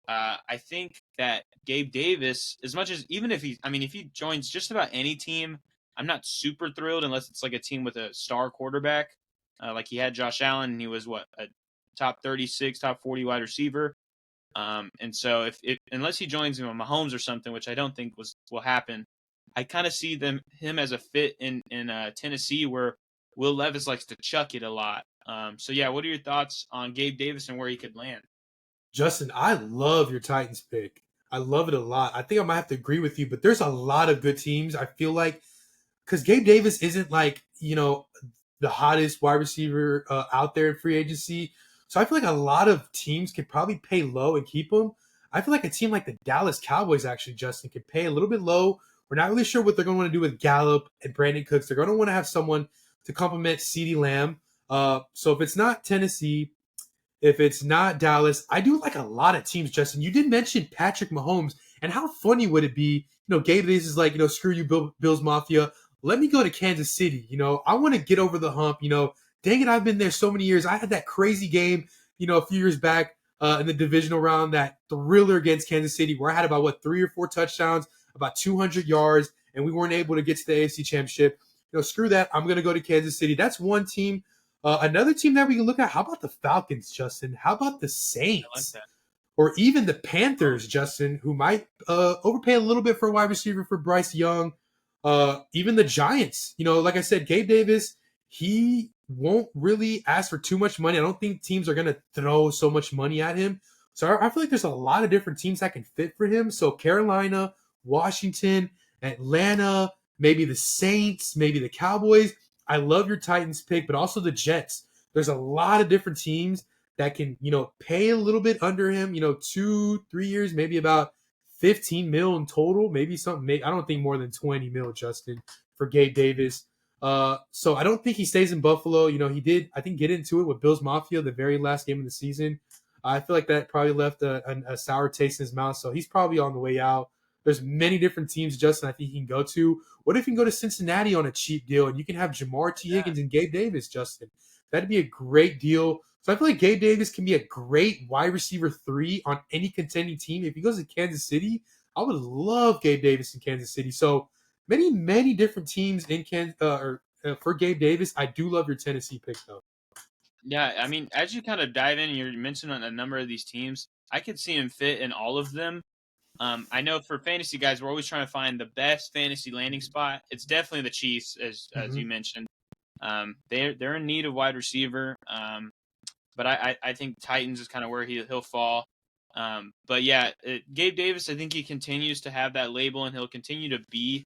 I think that Gabe Davis, as much as even if he joins just about any team, I'm not super thrilled unless it's like a team with a star quarterback. Like he had Josh Allen, and he was a top 36, top 40 wide receiver. And so if unless he joins Mahomes or something, which I don't think will happen, I kind of see him as a fit in Tennessee, where Will Levis likes to chuck it a lot. So yeah, what are your thoughts on Gabe Davis and where he could land? Justin, I love your Titans pick. I love it a lot. I think I might have to agree with you, but there's a lot of good teams. I feel like because Gabe Davis isn't like the hottest wide receiver out there in free agency. So I feel like a lot of teams could probably pay low and keep him. I feel like a team like the Dallas Cowboys actually, Justin, could pay a little bit low. We're not really sure what they're going to want to do with Gallup and Brandon Cooks. They're going to want to have someone to complement CeeDee Lamb. So if it's not Tennessee, if it's not Dallas, I do like a lot of teams, Justin. You did mention Patrick Mahomes, and how funny would it be? Gabe Davis is like, screw you, Bills Mafia. Let me go to Kansas City. I want to get over the hump. Dang it, I've been there so many years. I had that crazy game, a few years back in the divisional round, that thriller against Kansas City, where I had about 3 or 4 touchdowns, about 200 yards, and we weren't able to get to the AFC Championship. Screw that. I'm going to go to Kansas City. That's one team. Another team that we can look at, how about the Falcons, Justin? How about the Saints? I like that. Or even the Panthers, Justin, who might overpay a little bit for a wide receiver for Bryce Young. Even the Giants. Like I said, Gabe Davis, he won't really ask for too much money. I don't think teams are going to throw so much money at him. So I feel like there's a lot of different teams that can fit for him. So Carolina, Washington, Atlanta, maybe the Saints, maybe the Cowboys. I love your Titans pick, but also the Jets. There's a lot of different teams that can, pay a little bit under him, 2-3 years, maybe about 15 mil in total, maybe something. I don't think more than 20 mil, Justin, for Gabe Davis. So I don't think he stays in Buffalo. He did, I think, get into it with Bills Mafia the very last game of the season. I feel like that probably left a sour taste in his mouth. So he's probably on the way out. There's many different teams, Justin, I think he can go to. What if he can go to Cincinnati on a cheap deal and you can have Jamar T. Higgins and Gabe Davis, Justin? That'd be a great deal. So I feel like Gabe Davis can be a great wide receiver 3 on any contending team. If he goes to Kansas City, I would love Gabe Davis in Kansas City. So many, many different teams in for Gabe Davis. I do love your Tennessee pick, though. Yeah, I mean, as you kind of dive in, you're mentioning a number of these teams. I could see him fit in all of them. I know for fantasy guys, we're always trying to find the best fantasy landing spot. It's definitely the Chiefs, as you mentioned. They're in need of wide receiver. But I think Titans is kind of where he'll fall. But yeah, Gabe Davis, I think he continues to have that label, and he'll continue to be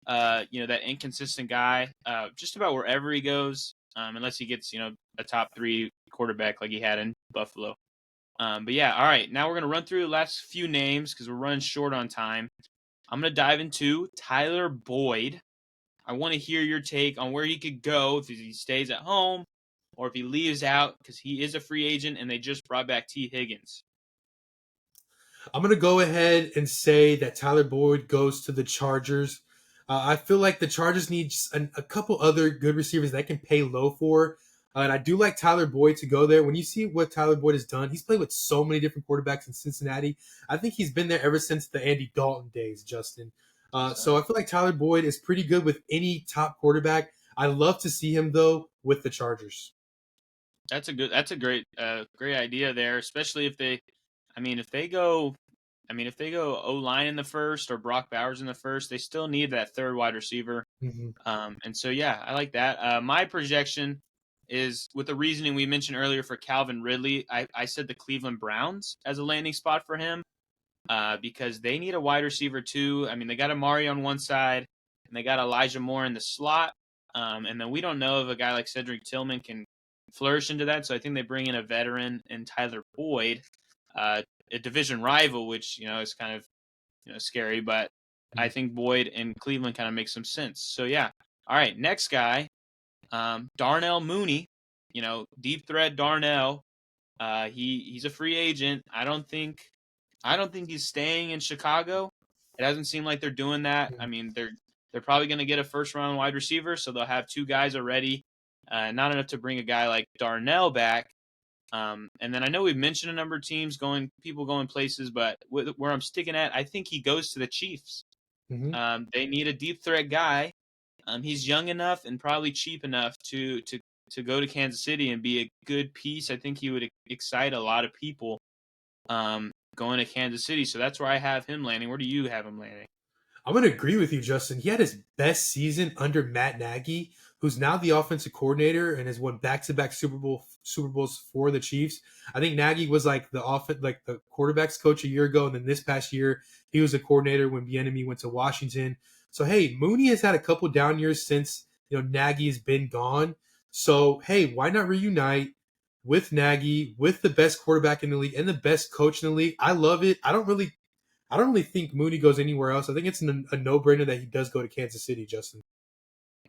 that inconsistent guy, just about wherever he goes, unless he gets, a top 3 quarterback like he had in Buffalo. But yeah, all right. Now we're gonna run through the last few names because we're running short on time. I'm gonna dive into Tyler Boyd. I want to hear your take on where he could go if he stays at home or if he leaves out because he is a free agent and they just brought back T. Higgins. I'm going to go ahead and say that Tyler Boyd goes to the Chargers. I feel like the Chargers need a couple other good receivers that can pay low for. And I do like Tyler Boyd to go there. When you see what Tyler Boyd has done, he's played with so many different quarterbacks in Cincinnati. I think he's been there ever since the Andy Dalton days, Justin. So I feel like Tyler Boyd is pretty good with any top quarterback. I love to see him, though, with the Chargers. That's a great idea there, especially if they, if they go, O-line in the first or Brock Bowers in the first, they still need that third wide receiver. Mm-hmm. And so, yeah, I like that. My projection is with the reasoning we mentioned earlier for Calvin Ridley. I said the Cleveland Browns as a landing spot for him because they need a wide receiver too. I mean, they got Amari on one side and they got Elijah Moore in the slot. And then we don't know if a guy like Cedric Tillman can flourish into that. So I think they bring in a veteran and Tyler Boyd, a division rival, which, is kind of, scary, but I think Boyd and Cleveland kind of makes some sense. So yeah. All right. Next guy, Darnell Mooney, deep threat Darnell. He's a free agent. I don't think he's staying in Chicago. It hasn't seemed like they're doing that. I mean, they're probably going to get a first round wide receiver, so they'll have 2 guys already. Not enough to bring a guy like Darnell back. And then I know we've mentioned a number of teams people going places, but where I'm sticking at, I think he goes to the Chiefs. Mm-hmm. They need a deep threat guy. He's young enough and probably cheap enough to go to Kansas City and be a good piece. I think he would excite a lot of people going to Kansas City. So that's where I have him landing. Where do you have him landing? I'm going to agree with you, Justin. He had his best season under Matt Nagy, who's now the offensive coordinator and has won back-to-back Super Bowls for the Chiefs. I think Nagy was like the quarterbacks coach a year ago, and then this past year he was a coordinator when Bieniemy went to Washington. So hey, Mooney has had a couple down years since Nagy has been gone. So hey, why not reunite with Nagy, with the best quarterback in the league and the best coach in the league? I love it. I don't really think Mooney goes anywhere else. I think it's a no-brainer that he does go to Kansas City, Justin.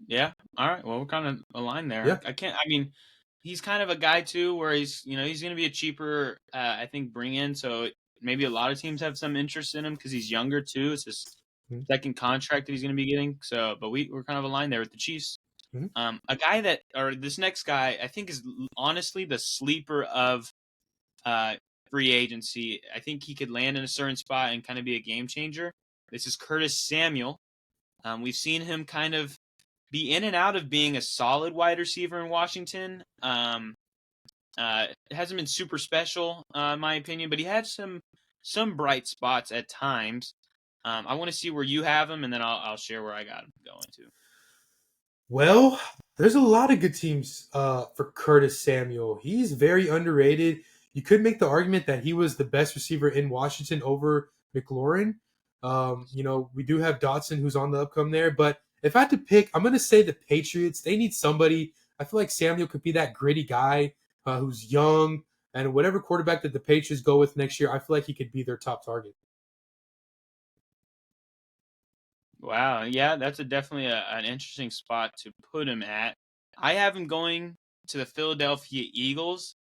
Yeah. All right. Well, we're kind of aligned there. Yeah. He's kind of a guy too where he's going to be a cheaper, I think, bring in. So maybe a lot of teams have some interest in him because he's younger too. It's his second contract that he's going to be getting. So, but we're kind of aligned there with the Chiefs. Mm-hmm. A guy this next guy, I think is honestly the sleeper of free agency. I think he could land in a certain spot and kind of be a game changer. This is Curtis Samuel. We've seen him kind of be in and out of being a solid wide receiver in Washington. It hasn't been super special, in my opinion, but he had some bright spots at times. I want to see where you have him, and then I'll share where I got him going to. Well, there's a lot of good teams for Curtis Samuel. He's very underrated. You could make the argument that he was the best receiver in Washington over McLaurin. We do have Dotson who's on the upcome there, but if I had to pick, I'm going to say the Patriots. They need somebody. I feel like Samuel could be that gritty guy who's young, and whatever quarterback that the Patriots go with next year, I feel like he could be their top target. Wow, yeah, that's definitely an interesting spot to put him at. I have him going to the Philadelphia Eagles.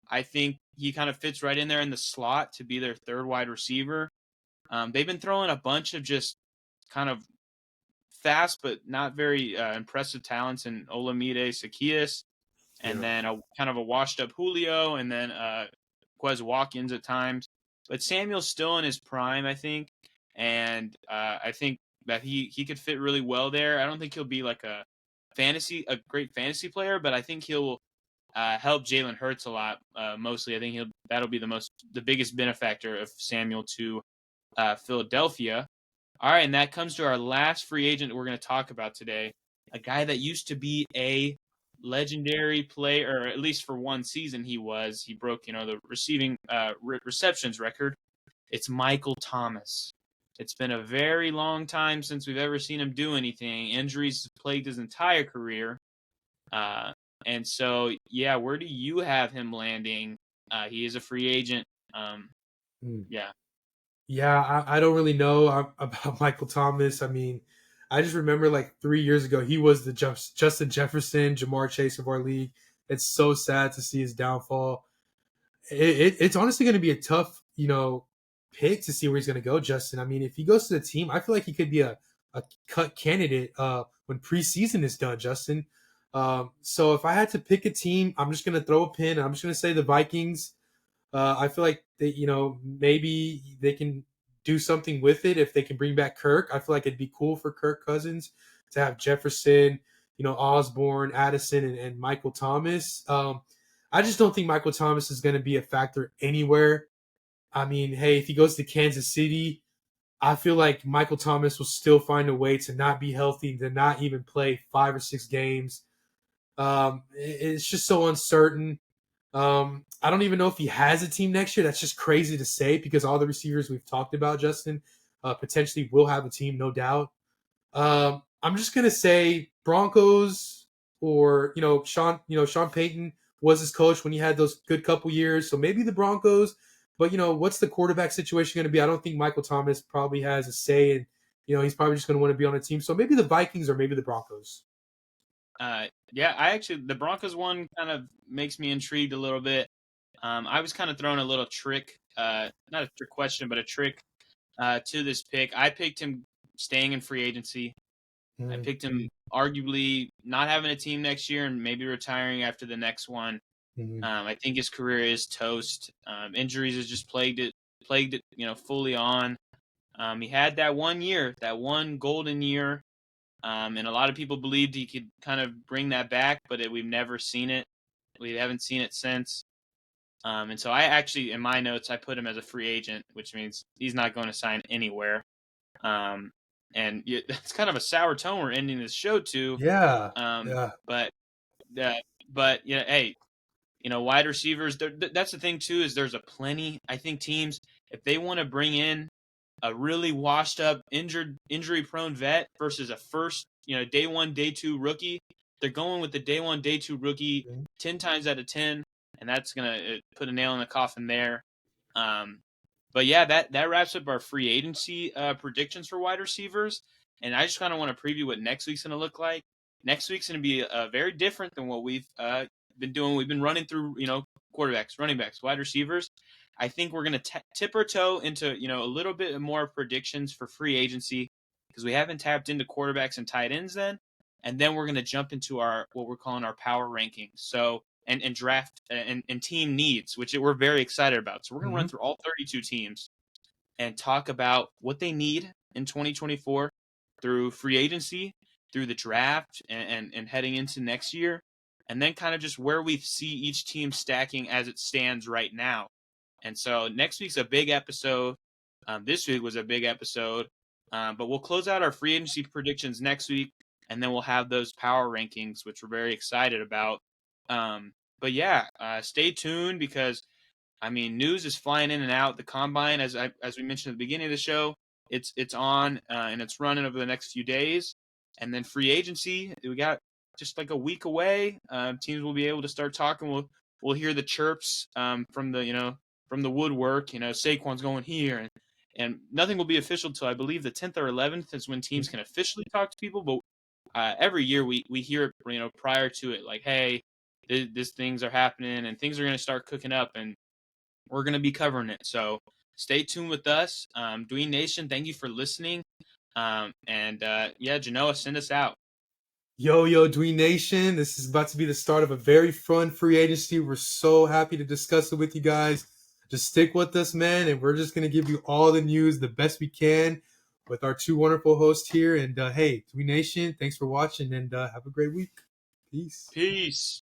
I think he kind of fits right in there in the slot to be their third wide receiver. They've been throwing a bunch of just kind of fast but not very impressive talents in Olamide Zaccheaus, and then a kind of a washed-up Julio, and then Quez Watkins at times. But Samuel's still in his prime, I think, and I think that he could fit really well there. I don't think he'll be like a great fantasy player, but I think he'll help Jalen Hurts a lot. Mostly, I think that'll be the biggest benefactor of Samuel to Philadelphia. All right, and that comes to our last free agent that we're going to talk about today, a guy that used to be a legendary player, or at least for one season he broke the receiving receptions record. It's Michael Thomas. It's been a very long time since we've ever seen him do anything. Injuries plagued his entire career. Uh, and so, yeah, where do you have him landing? He is a free agent. Um, Mm. yeah. Yeah, I don't really know about Michael Thomas. I mean, I just remember like 3 years ago, he was the Justin Jefferson, Jamar Chase of our league. It's so sad to see his downfall. It's honestly going to be a tough, pick to see where he's going to go, Justin. I mean, if he goes to the team, I feel like he could be a cut candidate when preseason is done, Justin. So if I had to pick a team, I'm just going to throw a pin. I'm just going to say the Vikings. I feel like they, maybe they can do something with it if they can bring back Kirk. I feel like it'd be cool for Kirk Cousins to have Jefferson, Osborne, Addison, and Michael Thomas. I just don't think Michael Thomas is going to be a factor anywhere. I mean, hey, if he goes to Kansas City, I feel like Michael Thomas will still find a way to not be healthy, to not even play 5 or 6 games. It's just so uncertain. I don't even know if he has a team next year. That's just crazy to say because all the receivers we've talked about, Justin, potentially will have a team, no doubt. I'm just gonna say Broncos or Sean Payton was his coach when he had those good couple years, so maybe the Broncos. But what's the quarterback situation going to be? I don't think Michael Thomas probably has a say, and he's probably just going to want to be on a team. So maybe the Vikings or maybe the Broncos. Yeah, the Broncos one kind of makes me intrigued a little bit. I was kind of throwing a little trick, not a trick question, but a trick to this pick. I picked him staying in free agency. I picked him arguably not having a team next year and maybe retiring after the next one. I think his career is toast. Injuries has just plagued it, fully on. He had that 1 year, that one golden year, and a lot of people believed he could kind of bring that back, but we've never seen it. We haven't seen it since. And so I actually, in my notes, I put him as a free agent, which means he's not going to sign anywhere. And it's kind of a sour tone we're ending this show to. Yeah, Um, yeah. but hey, wide receivers. That's the thing too, is there's a plenty. I think teams, if they want to bring in a really washed up, injury prone vet versus a first, day one, day two rookie, they're going with the day one, day two rookie 10 times out of 10, and that's gonna put a nail in the coffin there. But yeah, that wraps up our free agency predictions for wide receivers, and I just kind of want to preview what next week's gonna look like. Next week's gonna be very different than what we've been doing. We've been running through, quarterbacks, running backs, wide receivers. I think we're going to tip our toe into, a little bit more predictions for free agency because we haven't tapped into quarterbacks and tight ends then. And then we're going to jump into what we're calling our power rankings. So, and draft and team needs, which we're very excited about. So we're going to run through all 32 teams and talk about what they need in 2024 through free agency, through the draft, and heading into next year. And then kind of just where we see each team stacking as it stands right now. And so next week's a big episode. This week was a big episode. But we'll close out our free agency predictions next week, and then we'll have those power rankings, which we're very excited about. But yeah, stay tuned because, news is flying in and out. The combine, as we mentioned at the beginning of the show, it's on and it's running over the next few days. And then free agency, we got just like a week away. Teams will be able to start talking. We'll hear the chirps from the woodwork. Saquon's going here, and nothing will be official till I believe the 10th or 11th is when teams can officially talk to people. But every year we hear it, prior to it, like, hey, these things are happening and things are going to start cooking up, and we're going to be covering it. So stay tuned with us. Dween Nation, thank you for listening. Genoa, send us out. Yo, Dween Nation. This is about to be the start of a very fun free agency. We're so happy to discuss it with you guys. Just stick with us, man, and we're just going to give you all the news the best we can with our two wonderful hosts here. And hey, Dween Nation, thanks for watching, and have a great week. Peace. Peace.